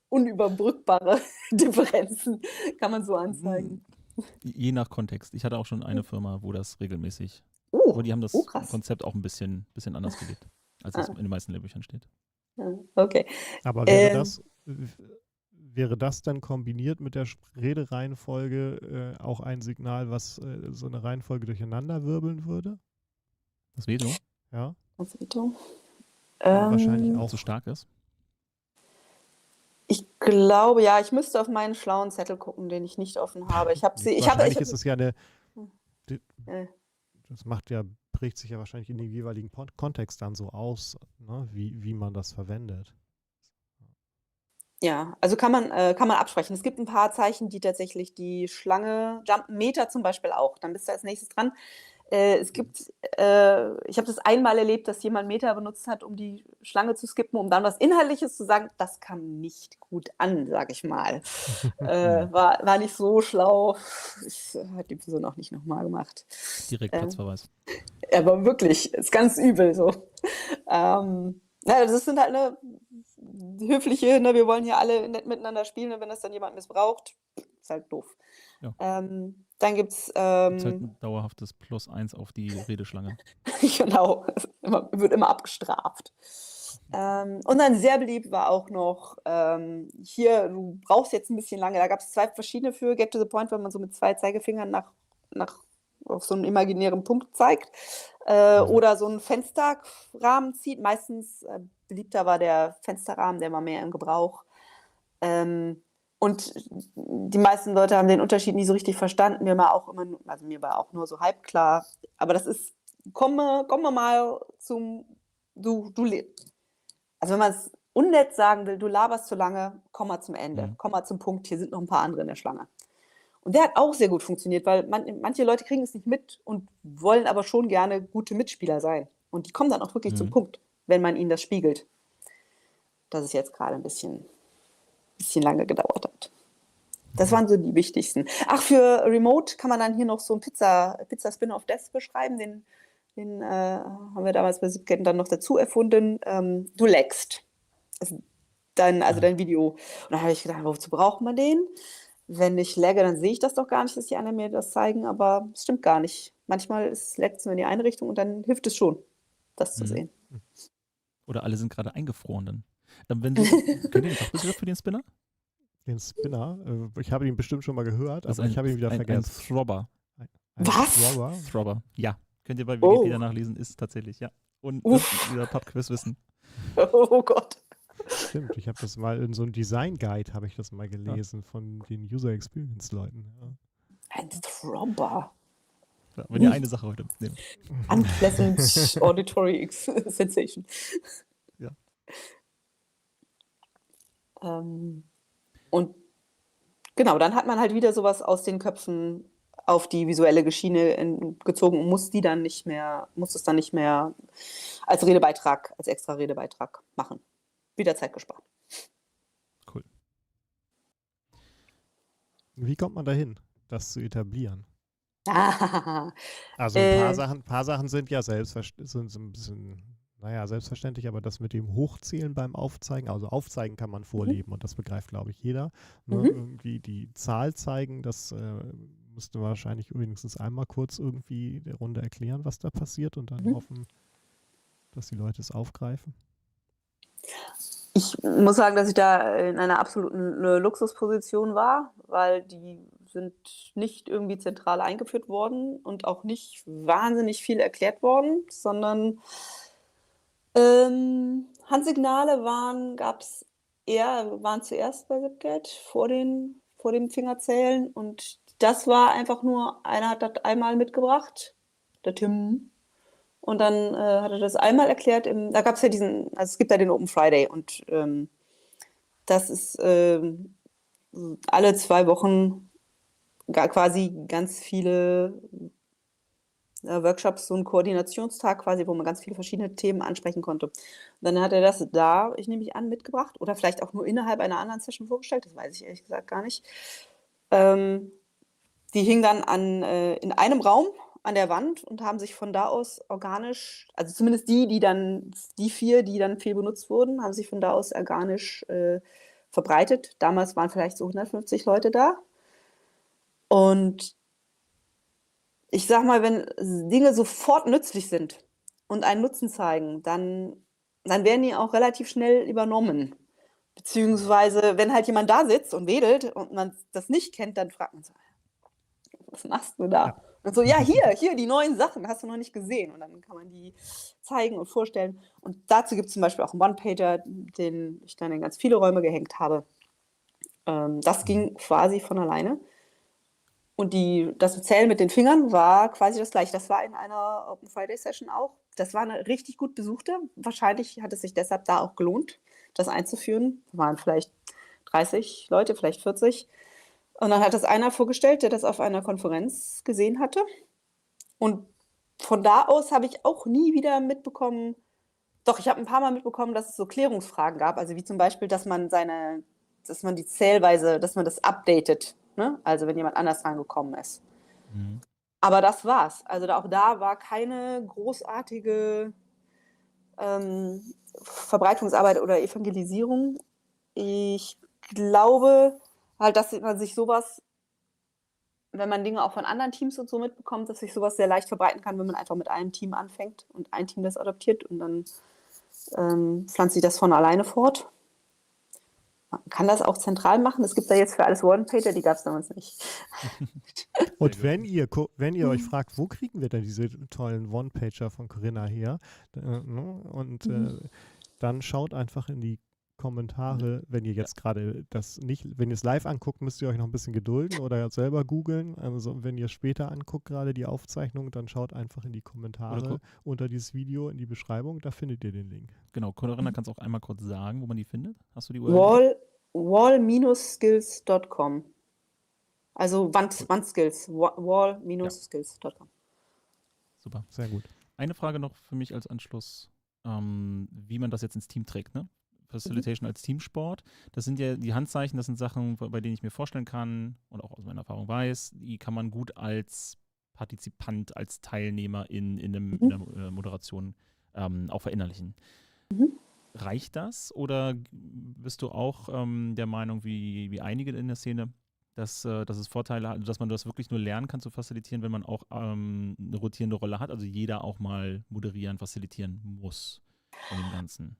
unüberbrückbare Differenzen kann man so anzeigen. Je nach Kontext. Ich hatte auch schon eine Firma, wo das regelmäßig. Oh, Aber die haben das krass. Konzept auch ein bisschen anders gelebt, als es in den meisten Lehrbüchern steht. Okay. Aber wäre das dann kombiniert mit der Redereihenfolge auch ein Signal, was so eine Reihenfolge durcheinander wirbeln würde? Das Veto? Ja. Das Veto? Wahrscheinlich auch so stark ist. Ich glaube, ja, ich müsste auf meinen schlauen Zettel gucken, den ich nicht offen habe. Wahrscheinlich ist es ja eine. Das prägt sich ja wahrscheinlich in dem jeweiligen Kontext dann so aus, ne, wie man das verwendet. Ja, also kann man absprechen. Es gibt ein paar Zeichen, die tatsächlich die Schlange jumpen, Meter zum Beispiel auch. Dann bist du als nächstes dran. Ich habe das einmal erlebt, dass jemand Meter benutzt hat, um die Schlange zu skippen, um dann was Inhaltliches zu sagen. Das kam nicht gut an, sage ich mal. War nicht so schlau. Das hat die Person auch nicht nochmal gemacht. Direkt Platzverweis. Aber wirklich, ist ganz übel so. Das sind halt höfliche, wir wollen hier alle nett miteinander spielen und wenn das dann jemand missbraucht, ist halt doof. Ja. Dann gibt es Gibt's halt ein dauerhaftes +1 auf die Redeschlange. genau, wird immer abgestraft. Und dann sehr beliebt war auch noch, hier, du brauchst jetzt ein bisschen lange, da gab es 2 verschiedene für Get to the Point, wenn man so mit 2 Zeigefingern nach auf so einen imaginären Punkt zeigt oder so einen Fensterrahmen zieht. Meistens beliebter war der Fensterrahmen, der war mehr im Gebrauch. Und die meisten Leute haben den Unterschied nie so richtig verstanden. Mir war auch nur so halb klar. Aber das ist, komme mal zum, also wenn man es unnett sagen will, du laberst zu lange, komm mal zum Ende, komm mal zum Punkt, hier sind noch ein paar andere in der Schlange. Und der hat auch sehr gut funktioniert, weil manche Leute kriegen es nicht mit und wollen aber schon gerne gute Mitspieler sein. Und die kommen dann auch wirklich zum Punkt, wenn man ihnen das spiegelt. Dass es jetzt gerade ein bisschen lange gedauert hat. Das waren so die wichtigsten. Ach, für Remote kann man dann hier noch so ein Pizza Spin of Death beschreiben. Den haben wir damals bei Zipcat dann noch dazu erfunden. Du lagst. Dein Video. Und dann habe ich gedacht, wozu braucht man den? Wenn ich lagge, dann sehe ich das doch gar nicht, dass die anderen mir das zeigen, aber es stimmt gar nicht. Manchmal laggt es nur in die eine Richtung und dann hilft es schon, das zu sehen. Oder alle sind gerade eingefroren dann. Kennt ihr den Fachbegriff für den Spinner? Den Spinner? Ich habe ihn bestimmt schon mal gehört, Das aber ich habe ihn wieder vergessen. Ein Throbber. Was? Throbber, ja. Könnt ihr bei Wikipedia nachlesen, ist tatsächlich, ja. Und wieder Pubquiz wissen. Oh Gott. Stimmt, ich habe das mal in so einem Design Guide habe ich das mal gelesen von den User Experience Leuten. Ja. Ein Throbber. Ja, wenn ihr eine Sache heute mitnehmt. Unpleasant Auditory Sensation. Ja. Und genau, dann hat man halt wieder sowas aus den Köpfen auf die visuelle Schiene gezogen und muss es dann nicht mehr als Redebeitrag, als extra Redebeitrag machen. Wieder Zeit gespart. Cool. Wie kommt man dahin, das zu etablieren? Also ein paar Sachen sind ja selbstverständlich, aber das mit dem Hochzählen beim Aufzeigen, also aufzeigen kann man vorleben und das begreift, glaube ich, jeder. Ne? Irgendwie die Zahl zeigen, das müsste wahrscheinlich wenigstens einmal kurz irgendwie der Runde erklären, was da passiert und dann hoffen, dass die Leute es aufgreifen. Ich muss sagen, dass ich da in einer absoluten Luxusposition war, weil die sind nicht irgendwie zentral eingeführt worden und auch nicht wahnsinnig viel erklärt worden, sondern Handsignale waren zuerst bei Zipcat vor dem Fingerzählen und das war einfach nur, einer hat das einmal mitgebracht, der Tim. Und dann hat er das einmal erklärt, da gab es ja es gibt ja den Open Friday und das ist alle 2 Wochen quasi ganz viele Workshops, so ein Koordinationstag quasi, wo man ganz viele verschiedene Themen ansprechen konnte. Und dann hat er das da, ich nehme mich an, mitgebracht oder vielleicht auch nur innerhalb einer anderen Session vorgestellt, das weiß ich ehrlich gesagt gar nicht. Die hingen dann in einem Raum an der Wand und haben sich von da aus organisch, also zumindest die 4, die dann viel benutzt wurden, haben sich von da aus organisch verbreitet. Damals waren vielleicht so 150 Leute da. Und ich sag mal, wenn Dinge sofort nützlich sind und einen Nutzen zeigen, dann werden die auch relativ schnell übernommen. Beziehungsweise, wenn halt jemand da sitzt und wedelt und man das nicht kennt, dann fragt man so, was machst du da? Ja. Und so, ja, hier, die neuen Sachen hast du noch nicht gesehen. Und dann kann man die zeigen und vorstellen. Und dazu gibt es zum Beispiel auch einen One-Pager, den ich dann in ganz viele Räume gehängt habe. Das ging quasi von alleine. Und das Zählen mit den Fingern war quasi das gleiche. Das war in einer Open Friday Session auch. Das war eine richtig gut besuchte. Wahrscheinlich hat es sich deshalb da auch gelohnt, das einzuführen. Da waren vielleicht 30 Leute, vielleicht 40. Und dann hat das einer vorgestellt, der das auf einer Konferenz gesehen hatte. Und von da aus habe ich auch nie wieder mitbekommen, doch, ich habe ein paar Mal mitbekommen, dass es so Klärungsfragen gab. Also wie zum Beispiel, dass man die Zählweise, dass man das updatet. Ne? Also wenn jemand anders rangekommen ist. Mhm. Aber das war's. Also auch da war keine großartige Verbreitungsarbeit oder Evangelisierung. Ich glaube halt, dass man sich sowas, wenn man Dinge auch von anderen Teams und so mitbekommt, dass sich sowas sehr leicht verbreiten kann, wenn man einfach mit einem Team anfängt und ein Team das adaptiert und dann pflanzt sich das von alleine fort. Man kann das auch zentral machen. Es gibt da jetzt für alles One-Pager, die gab es damals nicht. Und wenn ihr euch fragt, wo kriegen wir denn diese tollen One-Pager von Corinna her? Dann schaut einfach in die Kommentare, wenn ihr jetzt gerade wenn ihr es live anguckt, müsst ihr euch noch ein bisschen gedulden oder selber googeln. Also wenn ihr später anguckt, gerade die Aufzeichnung, dann schaut einfach in die Kommentare unter dieses Video, in die Beschreibung, da findet ihr den Link. Genau, Corinna, kannst du auch einmal kurz sagen, wo man die findet? Hast du die URL? Wall-skills.com. Also Wandskills. Wall-skills.com. Super. Sehr gut. Eine Frage noch für mich als Anschluss, wie man das jetzt ins Team trägt, ne? Facilitation als Teamsport. Das sind ja die Handzeichen, das sind Sachen, bei denen ich mir vorstellen kann und auch aus meiner Erfahrung weiß, die kann man gut als Partizipant, als Teilnehmer in einer Moderation auch verinnerlichen. Reicht das oder bist du auch der Meinung, wie einige in der Szene, dass es Vorteile hat, dass man das wirklich nur lernen kann zu facilitieren, wenn man auch eine rotierende Rolle hat, also jeder auch mal moderieren, facilitieren muss in dem Ganzen?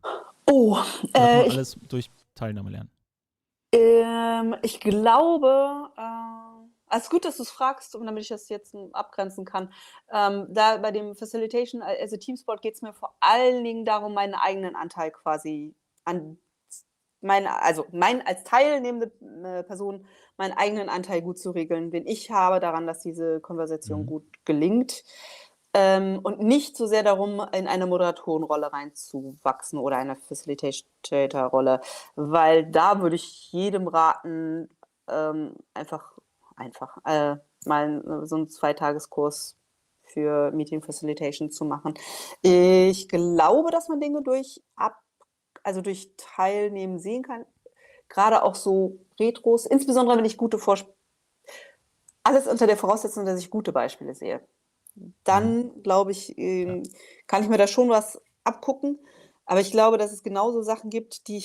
Oder kann man alles durch Teilnahme lernen? Ich glaube, also gut, dass du es fragst, und damit ich das jetzt abgrenzen kann. Da bei dem Facilitation, also Teamsport, geht es mir vor allen Dingen darum, meinen eigenen Anteil quasi als teilnehmende Person, meinen eigenen Anteil gut zu regeln, den ich habe daran, dass diese Konversation gut gelingt. Und nicht so sehr darum, in eine Moderatorenrolle reinzuwachsen oder eine Facilitator-Rolle, weil da würde ich jedem raten, einfach mal so einen 2-Tageskurs für Meeting Facilitation zu machen. Ich glaube, dass man Dinge durch Teilnehmen sehen kann, gerade auch so Retros, insbesondere wenn ich alles unter der Voraussetzung, dass ich gute Beispiele sehe. Dann, glaube ich, kann ich mir da schon was abgucken. Aber ich glaube, dass es genauso Sachen gibt, die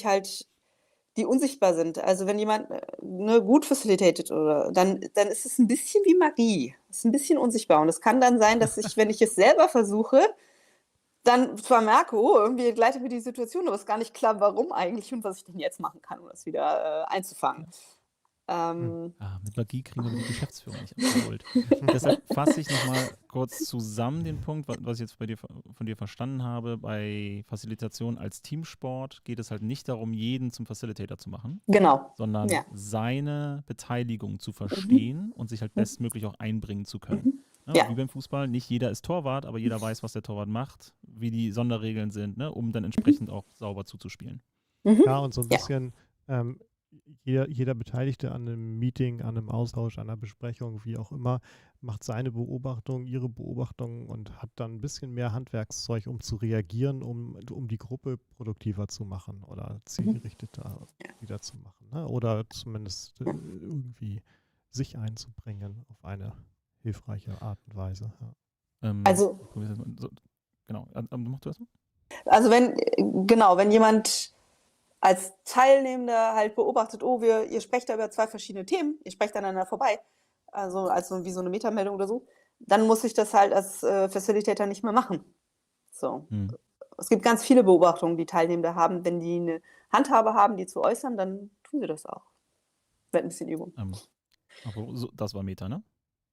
unsichtbar sind. Also wenn jemand gut facilitated dann ist es ein bisschen wie Magie. Es ist ein bisschen unsichtbar. Und es kann dann sein, dass ich, wenn ich es selber versuche, dann zwar merke, irgendwie gleitet mir die Situation, aber es ist gar nicht klar, warum eigentlich und was ich denn jetzt machen kann, um das wieder einzufangen. Mit Magie kriegen wir die Geschäftsführung nicht abgeholt. Deshalb fasse ich nochmal kurz zusammen den Punkt, was ich jetzt von dir verstanden habe. Bei Facilitation als Teamsport geht es halt nicht darum, jeden zum Facilitator zu machen. Genau. Sondern seine Beteiligung zu verstehen und sich halt bestmöglich auch einbringen zu können. Wie beim Fußball, nicht jeder ist Torwart, aber jeder weiß, was der Torwart macht, wie die Sonderregeln sind, ne, um dann entsprechend auch sauber zuzuspielen. Ja, und so ein bisschen jeder Beteiligte an einem Meeting, an einem Austausch, an einer Besprechung, wie auch immer, macht seine Beobachtung, ihre Beobachtung und hat dann ein bisschen mehr Handwerkszeug, um zu reagieren, um die Gruppe produktiver zu machen oder zielgerichteter wieder zu machen. Ne? Oder zumindest irgendwie sich einzubringen auf eine hilfreiche Art und Weise. Ja. Also, genau, mach du das mal? also wenn jemand als Teilnehmender halt beobachtet, oh, ihr sprecht da über 2 verschiedene Themen, ihr sprecht aneinander vorbei, also wie so eine Metameldung oder so, dann muss ich das halt als Facilitator nicht mehr machen. So. Es gibt ganz viele Beobachtungen, die Teilnehmende haben. Wenn die eine Handhabe haben, die zu äußern, dann tun sie das auch. Mit ein bisschen Übung. Aber das war Meta, ne?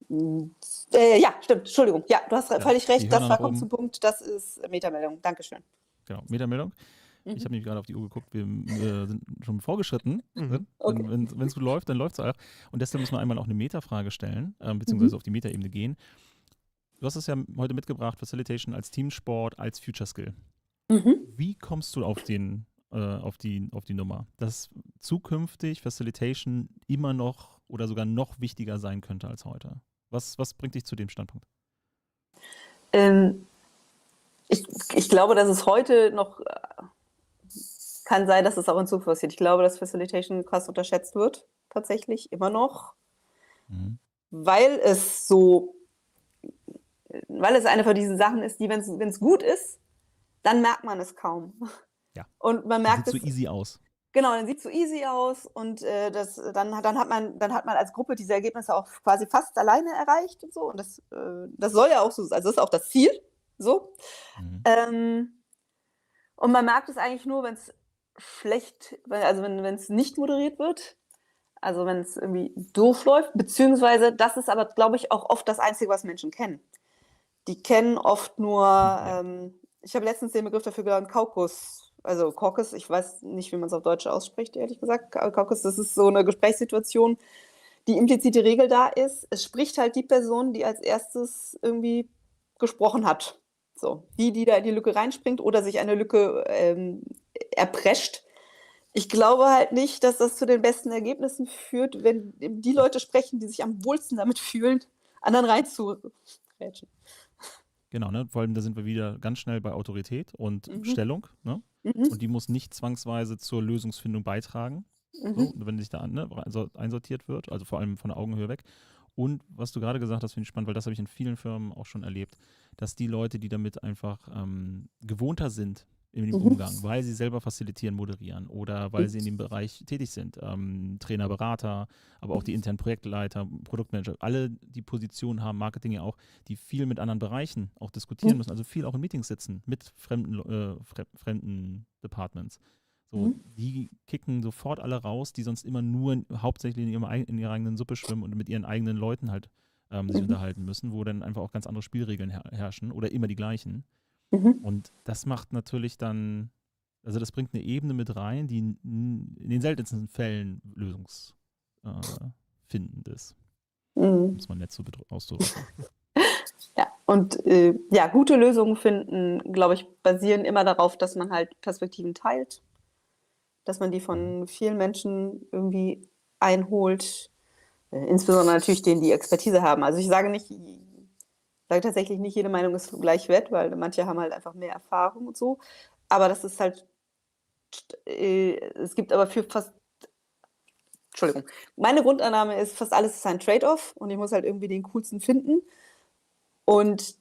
Ja, stimmt. Entschuldigung. Ja, du hast völlig recht. die Das hören war nach kurz oben. zum Punkt. Das ist Metameldung. Dankeschön. Genau, Metameldung. Ich habe nämlich gerade auf die Uhr geguckt, wir sind schon fortgeschritten. Okay. Wenn es gut läuft, dann läuft es auch. Und deshalb müssen wir einmal auch eine Meta-Frage stellen, beziehungsweise auf die Meta-Ebene gehen. Du hast es ja heute mitgebracht, Facilitation als Teamsport, als Future Skill. Wie kommst du auf die Nummer, dass zukünftig Facilitation immer noch oder sogar noch wichtiger sein könnte als heute? Was bringt dich zu dem Standpunkt? Ich glaube, dass es heute noch kann sein, dass es auch in Zukunft passiert. Ich glaube, dass Facilitation krass unterschätzt wird, tatsächlich, immer noch. Weil es eine von diesen Sachen ist, die, wenn es gut ist, dann merkt man es kaum. Ja. Und man merkt sieht so easy aus. Genau, dann sieht es so easy aus und dann hat man als Gruppe diese Ergebnisse auch quasi fast alleine erreicht und so. Und das soll ja auch so sein. Also das ist auch das Ziel. So. Und man merkt es eigentlich nur, wenn es schlecht, also wenn es nicht moderiert wird, also wenn es irgendwie durchläuft, beziehungsweise das ist aber, glaube ich, auch oft das Einzige, was Menschen kennen. Die kennen oft nur, ich habe letztens den Begriff dafür gelernt, Caucus, also Caucus, ich weiß nicht, wie man es auf Deutsch ausspricht, ehrlich gesagt. Caucus, das ist so eine Gesprächssituation, die implizite Regel da ist. Es spricht halt die Person, die als erstes irgendwie gesprochen hat. So, die da in die Lücke reinspringt oder sich eine Lücke erprescht. Ich glaube halt nicht, dass das zu den besten Ergebnissen führt, wenn die Leute sprechen, die sich am wohlsten damit fühlen, anderen reinzurätschen. Genau, ne? Vor allem, da sind wir wieder ganz schnell bei Autorität und Stellung. Ne? Und die muss nicht zwangsweise zur Lösungsfindung beitragen, so, wenn sich da einsortiert wird, also vor allem von der Augenhöhe weg. Und was du gerade gesagt hast, finde ich spannend, weil das habe ich in vielen Firmen auch schon erlebt, dass die Leute, die damit einfach gewohnter sind in dem Umgang, weil sie selber facilitieren, moderieren oder weil sie in dem Bereich tätig sind, Trainer, Berater, aber auch die internen Projektleiter, Produktmanager, alle die Positionen haben, Marketing ja auch, die viel mit anderen Bereichen auch diskutieren müssen, also viel auch in Meetings sitzen mit fremden Departments. So, die kicken sofort alle raus, die sonst immer nur hauptsächlich in ihrer eigenen Suppe schwimmen und mit ihren eigenen Leuten halt sich unterhalten müssen, wo dann einfach auch ganz andere Spielregeln herrschen oder immer die gleichen. Und das macht natürlich dann, also das bringt eine Ebene mit rein, die in den seltensten Fällen lösungsfindend ist. Muss man nett so ausdrücken. Ja, und gute Lösungen finden, glaube ich, basieren immer darauf, dass man halt Perspektiven teilt, dass man die von vielen Menschen irgendwie einholt, insbesondere natürlich denen, die Expertise haben. Also ich sage tatsächlich nicht, jede Meinung ist gleich wert, weil manche haben halt einfach mehr Erfahrung und so. Aber das ist halt, es gibt aber meine Grundannahme ist, fast alles ist ein Trade-off und ich muss halt irgendwie den coolsten finden. Und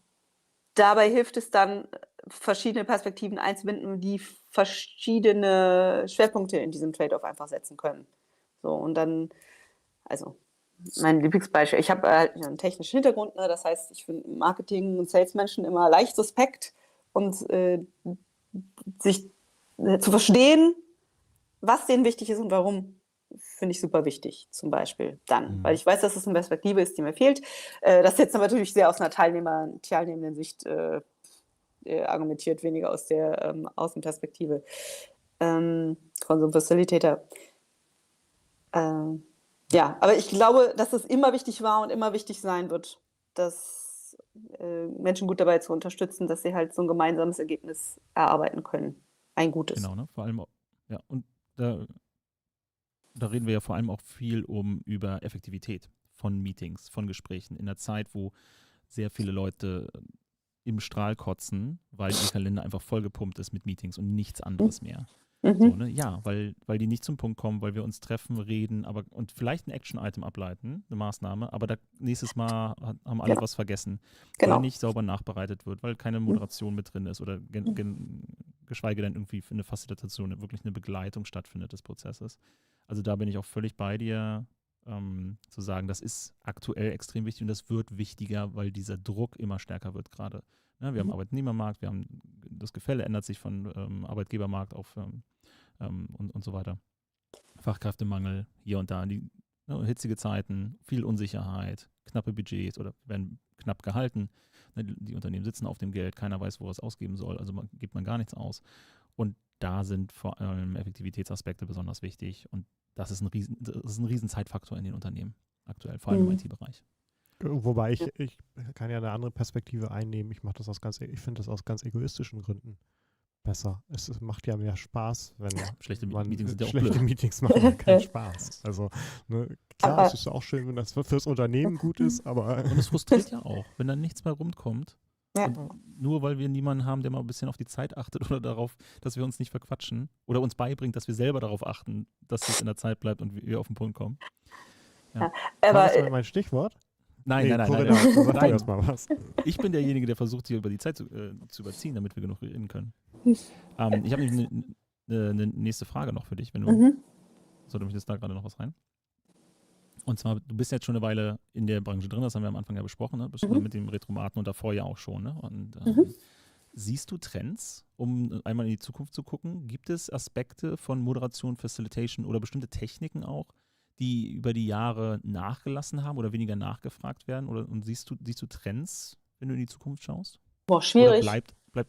dabei hilft es dann, verschiedene Perspektiven einzubinden, die verschiedene Schwerpunkte in diesem Trade-off einfach setzen können. So, und dann, also mein Lieblingsbeispiel, ich habe halt einen technischen Hintergrund, ne? Das heißt, ich finde Marketing- und Salesmenschen immer leicht suspekt und sich zu verstehen, was denen wichtig ist und warum, finde ich super wichtig, zum Beispiel dann. Weil ich weiß, dass es eine Perspektive ist, die mir fehlt. Das ist jetzt natürlich sehr aus einer teilnehmenden Sicht argumentiert, weniger aus der Außenperspektive von so einem Facilitator. Aber ich glaube, dass es immer wichtig war und immer wichtig sein wird, dass Menschen gut dabei zu unterstützen, dass sie halt so ein gemeinsames Ergebnis erarbeiten können. Ein gutes. Genau, ne? Vor allem, ja, und da da reden wir ja vor allem auch viel über Effektivität von Meetings, von Gesprächen in einer Zeit, wo sehr viele Leute im Strahl kotzen, weil ihr Kalender einfach vollgepumpt ist mit Meetings und nichts anderes mehr. So, ne? Ja, weil die nicht zum Punkt kommen, weil wir uns treffen, reden und vielleicht ein Action-Item ableiten, eine Maßnahme, aber nächstes Mal haben alle was vergessen, weil nicht sauber nachbereitet wird, weil keine Moderation mit drin ist oder geschweige denn irgendwie für eine Facilitation, wirklich eine Begleitung stattfindet des Prozesses. Also da bin ich auch völlig bei dir, zu sagen, das ist aktuell extrem wichtig und das wird wichtiger, weil dieser Druck immer stärker wird gerade. Ja, wir haben Arbeitnehmermarkt, das Gefälle ändert sich von Arbeitgebermarkt auf und so weiter. Fachkräftemangel hier und da, hitzige Zeiten, viel Unsicherheit, knappe Budgets oder werden knapp gehalten. Die Unternehmen sitzen auf dem Geld, keiner weiß, wo er es ausgeben soll, also gibt man gar nichts aus. Und da sind vor allem Effektivitätsaspekte besonders wichtig und das ist ein riesen Zeitfaktor in den Unternehmen aktuell, vor allem im IT-Bereich. Wobei ich kann ja eine andere Perspektive einnehmen. Ich finde das aus ganz egoistischen Gründen besser. Es macht ja mehr Spaß, wenn schlechte man Meetings sind ja auch schlechte blöd. Meetings machen keinen Spaß. Also klar, es ist auch schön, wenn das fürs Unternehmen gut ist, aber und es frustriert ja auch, wenn dann nichts mehr rumkommt. Ja. Und nur weil wir niemanden haben, der mal ein bisschen auf die Zeit achtet oder darauf, dass wir uns nicht verquatschen oder uns beibringt, dass wir selber darauf achten, dass es in der Zeit bleibt und wir auf den Punkt kommen. Ja. War das mein Stichwort? Nein. Sag erst mal was. Ich bin derjenige, der versucht, hier über die Zeit zu überziehen, damit wir genug reden können. Ich habe nämlich eine nächste Frage noch für dich, wenn du, so, du möchtest da gerade noch was rein. Und zwar, du bist jetzt schon eine Weile in der Branche drin, das haben wir am Anfang ja besprochen, ne? Bist mit dem Retromaten und davor ja auch schon. Ne? Und siehst du Trends, um einmal in die Zukunft zu gucken? Gibt es Aspekte von Moderation, Facilitation oder bestimmte Techniken auch, die über die Jahre nachgelassen haben oder weniger nachgefragt werden? Und siehst du Trends, wenn du in die Zukunft schaust? Boah, schwierig. Oder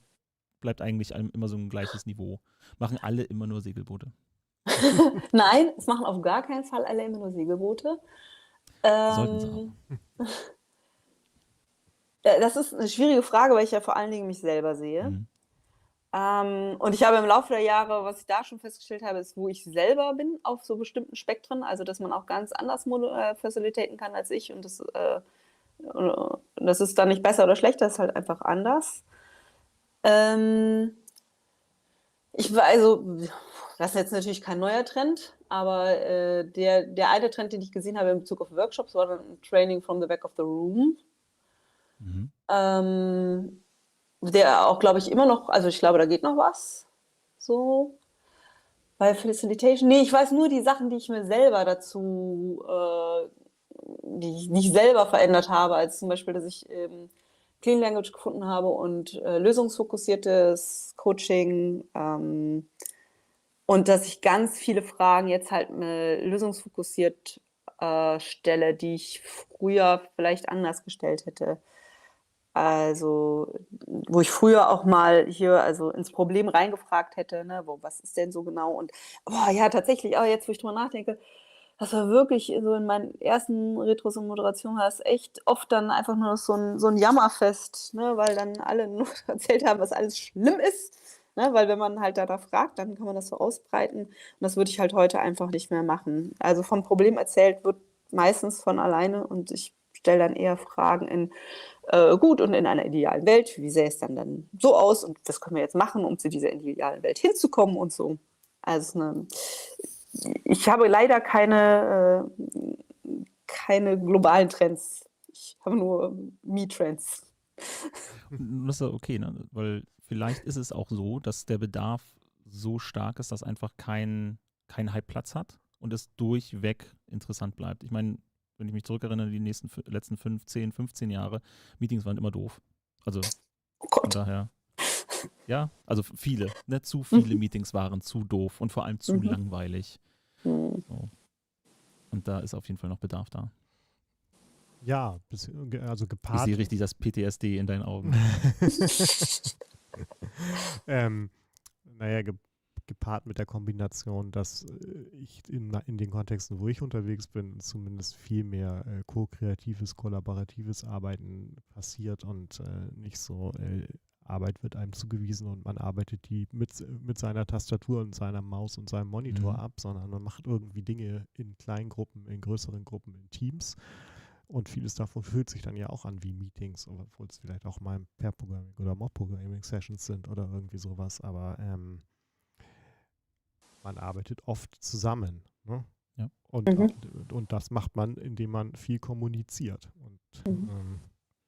bleibt eigentlich immer so ein gleiches Niveau? Machen alle immer nur Segelboote? Nein, es machen auf gar keinen Fall alle immer nur Segelboote. Sollten sie auch. Das ist eine schwierige Frage, weil ich ja vor allen Dingen mich selber sehe. Und ich habe im Laufe der Jahre, was ich da schon festgestellt habe, ist, wo ich selber bin auf so bestimmten Spektren, also dass man auch ganz anders facilitaten kann als ich und das ist dann nicht besser oder schlechter, das ist halt einfach anders. Das ist jetzt natürlich kein neuer Trend, aber der eine Trend, den ich gesehen habe in Bezug auf Workshops, war dann ein Training from the back of the room. Der auch, glaube ich, immer noch, also ich glaube, da geht noch was. So. Bei Facilitation, nee, ich weiß nur die Sachen, die ich mir selber dazu, die ich selber verändert habe, als zum Beispiel, dass ich Clean Language gefunden habe und lösungsfokussiertes Coaching und dass ich ganz viele Fragen jetzt halt lösungsfokussiert stelle, die ich früher vielleicht anders gestellt hätte. Also, wo ich früher auch mal hier ins Problem reingefragt hätte, ne, was ist denn so genau? Und ja, tatsächlich, jetzt, wo ich drüber nachdenke, das war wirklich so in meinen ersten Retros und Moderationen war es echt oft dann einfach nur so ein Jammerfest, ne, weil dann alle nur erzählt haben, was alles schlimm ist. Ne, weil wenn man halt danach fragt, dann kann man das so ausbreiten. Und das würde ich halt heute einfach nicht mehr machen. Also vom Problem erzählt wird meistens von alleine und ich stelle dann eher Fragen in gut und in einer idealen Welt, wie sähe es dann so aus und was können wir jetzt machen, um zu dieser idealen Welt hinzukommen und so. Also ich habe leider keine globalen Trends. Ich habe nur Me-Trends. Das ist ja okay, ne? Weil vielleicht ist es auch so, dass der Bedarf so stark ist, dass einfach kein Hype Platz hat und es durchweg interessant bleibt. Ich meine, wenn ich mich zurückerinnere, die letzten 15 Jahre, Meetings waren immer doof. Also von daher, ja, also viele, ne, zu viele Meetings waren zu doof und vor allem zu langweilig. So. Und da ist auf jeden Fall noch Bedarf da. Ja, also gepaart. Ich sehe richtig das PTSD in deinen Augen. Gepaart mit der Kombination, dass ich in den Kontexten, wo ich unterwegs bin, zumindest viel mehr ko-kreatives, kollaboratives Arbeiten passiert und nicht so Arbeit wird einem zugewiesen und man arbeitet die mit seiner Tastatur und seiner Maus und seinem Monitor ab, sondern man macht irgendwie Dinge in kleinen Gruppen, in größeren Gruppen, in Teams. Und vieles davon fühlt sich dann ja auch an wie Meetings, obwohl es vielleicht auch mal Pair-Programming oder Mob-Programming-Sessions sind oder irgendwie sowas. Aber man arbeitet oft zusammen. Ne? Ja. Und das macht man, indem man viel kommuniziert. Und dann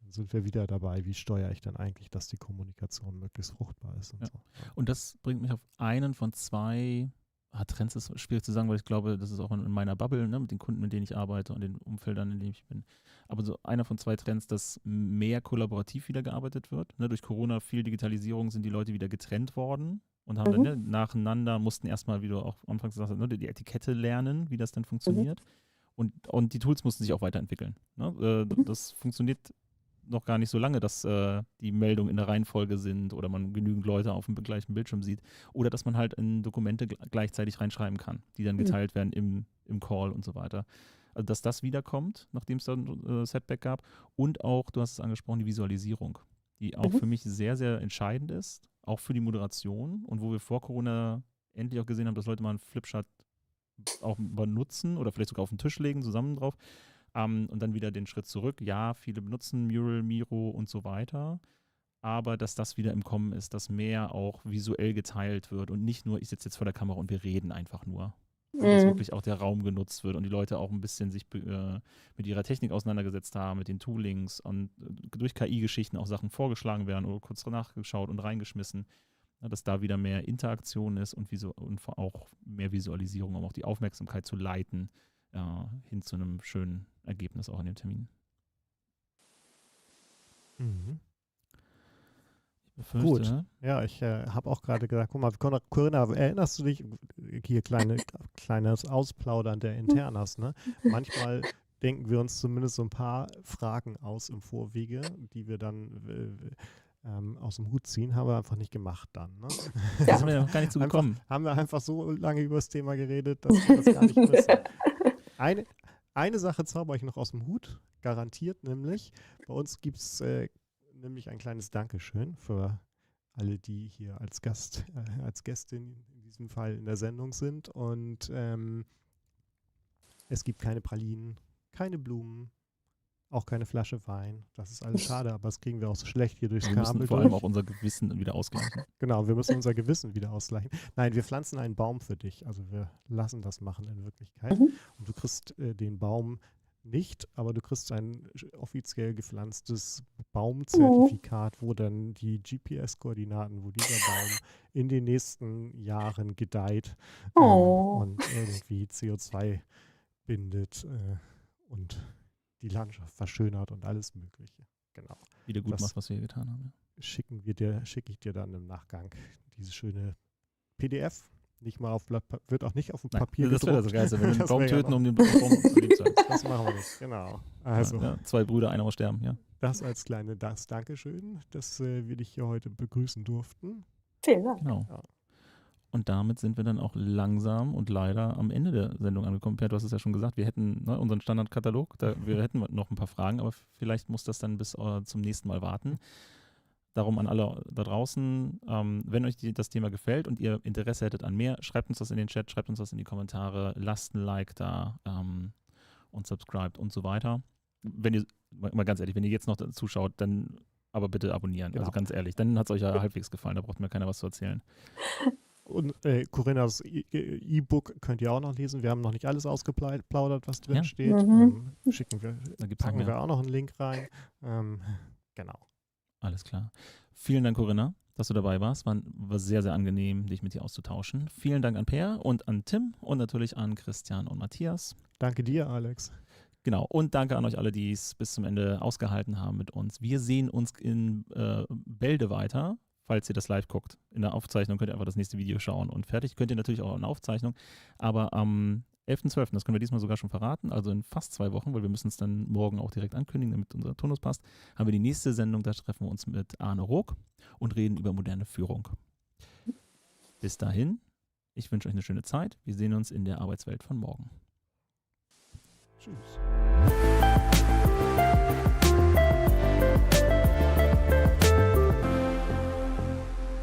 sind wir wieder dabei, wie steuere ich dann eigentlich, dass die Kommunikation möglichst fruchtbar ist. Und, so. Und das bringt mich auf einen von zwei Trends, ist schwierig zu sagen, weil ich glaube, das ist auch in meiner Bubble, ne, mit den Kunden, mit denen ich arbeite und den Umfeldern, in denen ich bin. Aber so einer von zwei Trends, dass mehr kollaborativ wieder gearbeitet wird. Ne, durch Corona, viel Digitalisierung, sind die Leute wieder getrennt worden und haben dann nacheinander, mussten erstmal, wie du auch anfangs gesagt hast, ne, die Etikette lernen, wie das dann funktioniert. Und die Tools mussten sich auch weiterentwickeln. Ne? Das funktioniert noch gar nicht so lange, dass die Meldungen in der Reihenfolge sind oder man genügend Leute auf dem gleichen Bildschirm sieht oder dass man halt in Dokumente gleichzeitig reinschreiben kann, die dann geteilt werden im Call und so weiter. Also dass das wiederkommt, nachdem es dann Setback gab und auch, du hast es angesprochen, die Visualisierung, die auch für mich sehr, sehr entscheidend ist, auch für die Moderation und wo wir vor Corona endlich auch gesehen haben, dass Leute mal einen Flipchart auch benutzen oder vielleicht sogar auf den Tisch legen, zusammen drauf. Und dann wieder den Schritt zurück. Ja, viele benutzen Mural, Miro und so weiter, aber dass das wieder im Kommen ist, dass mehr auch visuell geteilt wird und nicht nur, ich sitze jetzt vor der Kamera und wir reden einfach nur. Und dass wirklich auch der Raum genutzt wird und die Leute auch ein bisschen sich mit ihrer Technik auseinandergesetzt haben, mit den Toolings und durch KI-Geschichten auch Sachen vorgeschlagen werden oder kurz nachgeschaut und reingeschmissen. Dass da wieder mehr Interaktion ist und auch mehr Visualisierung, um auch die Aufmerksamkeit zu leiten, hin zu einem schönen Ergebnis auch in dem Termin. Ich befürchte, gut. Ja, ich habe auch gerade gesagt, guck mal, Corinna, erinnerst du dich, hier kleines Ausplaudern der Internas, ne? Manchmal denken wir uns zumindest so ein paar Fragen aus im Vorwege, die wir dann aus dem Hut ziehen, haben wir einfach nicht gemacht dann. Ne? Da sind wir ja noch gar nicht zugekommen. Haben wir einfach so lange über das Thema geredet, dass wir das gar nicht wissen. Eine Sache zauber ich noch aus dem Hut, garantiert nämlich. Bei uns gibt es nämlich ein kleines Dankeschön für alle, die hier als Gästin in diesem Fall in der Sendung sind. Und es gibt keine Pralinen, keine Blumen, auch keine Flasche Wein. Das ist alles schade, aber das kriegen wir auch so schlecht hier durchs Kabel. Wir müssen vor allem auch unser Gewissen wieder ausgleichen. Genau, wir müssen unser Gewissen wieder ausgleichen. Nein, wir pflanzen einen Baum für dich. Also wir lassen das machen in Wirklichkeit. Und du kriegst den Baum nicht, aber du kriegst ein offiziell gepflanztes Baumzertifikat, wo dann die GPS-Koordinaten, wo dieser Baum in den nächsten Jahren gedeiht und irgendwie CO2 bindet und die Landschaft verschönert und alles Mögliche. Genau. Wieder gut macht, was wir hier getan haben. Ja. Schicke ich dir dann im Nachgang diese schöne PDF. Nicht mal wird auch nicht auf dem Papier gedruckt. Das wäre das Geilste, wenn wir den Baum töten, um den Baum zu leben zu halten. Das machen wir nicht, genau. Also, ja, 2 Brüder, einer muss sterben, ja. Das als Dankeschön, dass wir dich hier heute begrüßen durften. Vielen Dank. Genau. Ja. Und damit sind wir dann auch langsam und leider am Ende der Sendung angekommen. Per, du hast es ja schon gesagt, wir hätten unseren Standardkatalog, wir hätten noch ein paar Fragen, aber vielleicht muss das dann bis zum nächsten Mal warten. Darum an alle da draußen, wenn euch das Thema gefällt und ihr Interesse hättet an mehr, schreibt uns das in den Chat, schreibt uns das in die Kommentare, lasst ein Like da und subscribt und so weiter. Wenn ihr, mal ganz ehrlich, wenn ihr jetzt noch zuschaut, dann aber bitte abonnieren. Genau. Also ganz ehrlich, dann hat es euch ja halbwegs gefallen, da braucht mir keiner was zu erzählen. Und Corinnas E-Book könnt ihr auch noch lesen. Wir haben noch nicht alles ausgeplaudert, was drin steht. Packen wir auch noch einen Link rein. Genau. Alles klar. Vielen Dank, Corinna, dass du dabei warst. War sehr, sehr angenehm, dich mit dir auszutauschen. Vielen Dank an Per und an Tim und natürlich an Christian und Matthias. Danke dir, Alex. Genau. Und danke an euch alle, die es bis zum Ende ausgehalten haben mit uns. Wir sehen uns in Bälde weiter. Falls ihr das live guckt. In der Aufzeichnung könnt ihr einfach das nächste Video schauen und fertig. Könnt ihr natürlich auch in der Aufzeichnung. Aber am 11.12., das können wir diesmal sogar schon verraten, also in fast 2 Wochen, weil wir müssen es dann morgen auch direkt ankündigen, damit unser Turnus passt, haben wir die nächste Sendung. Da treffen wir uns mit Arne Rook und reden über moderne Führung. Bis dahin, ich wünsche euch eine schöne Zeit. Wir sehen uns in der Arbeitswelt von morgen. Tschüss.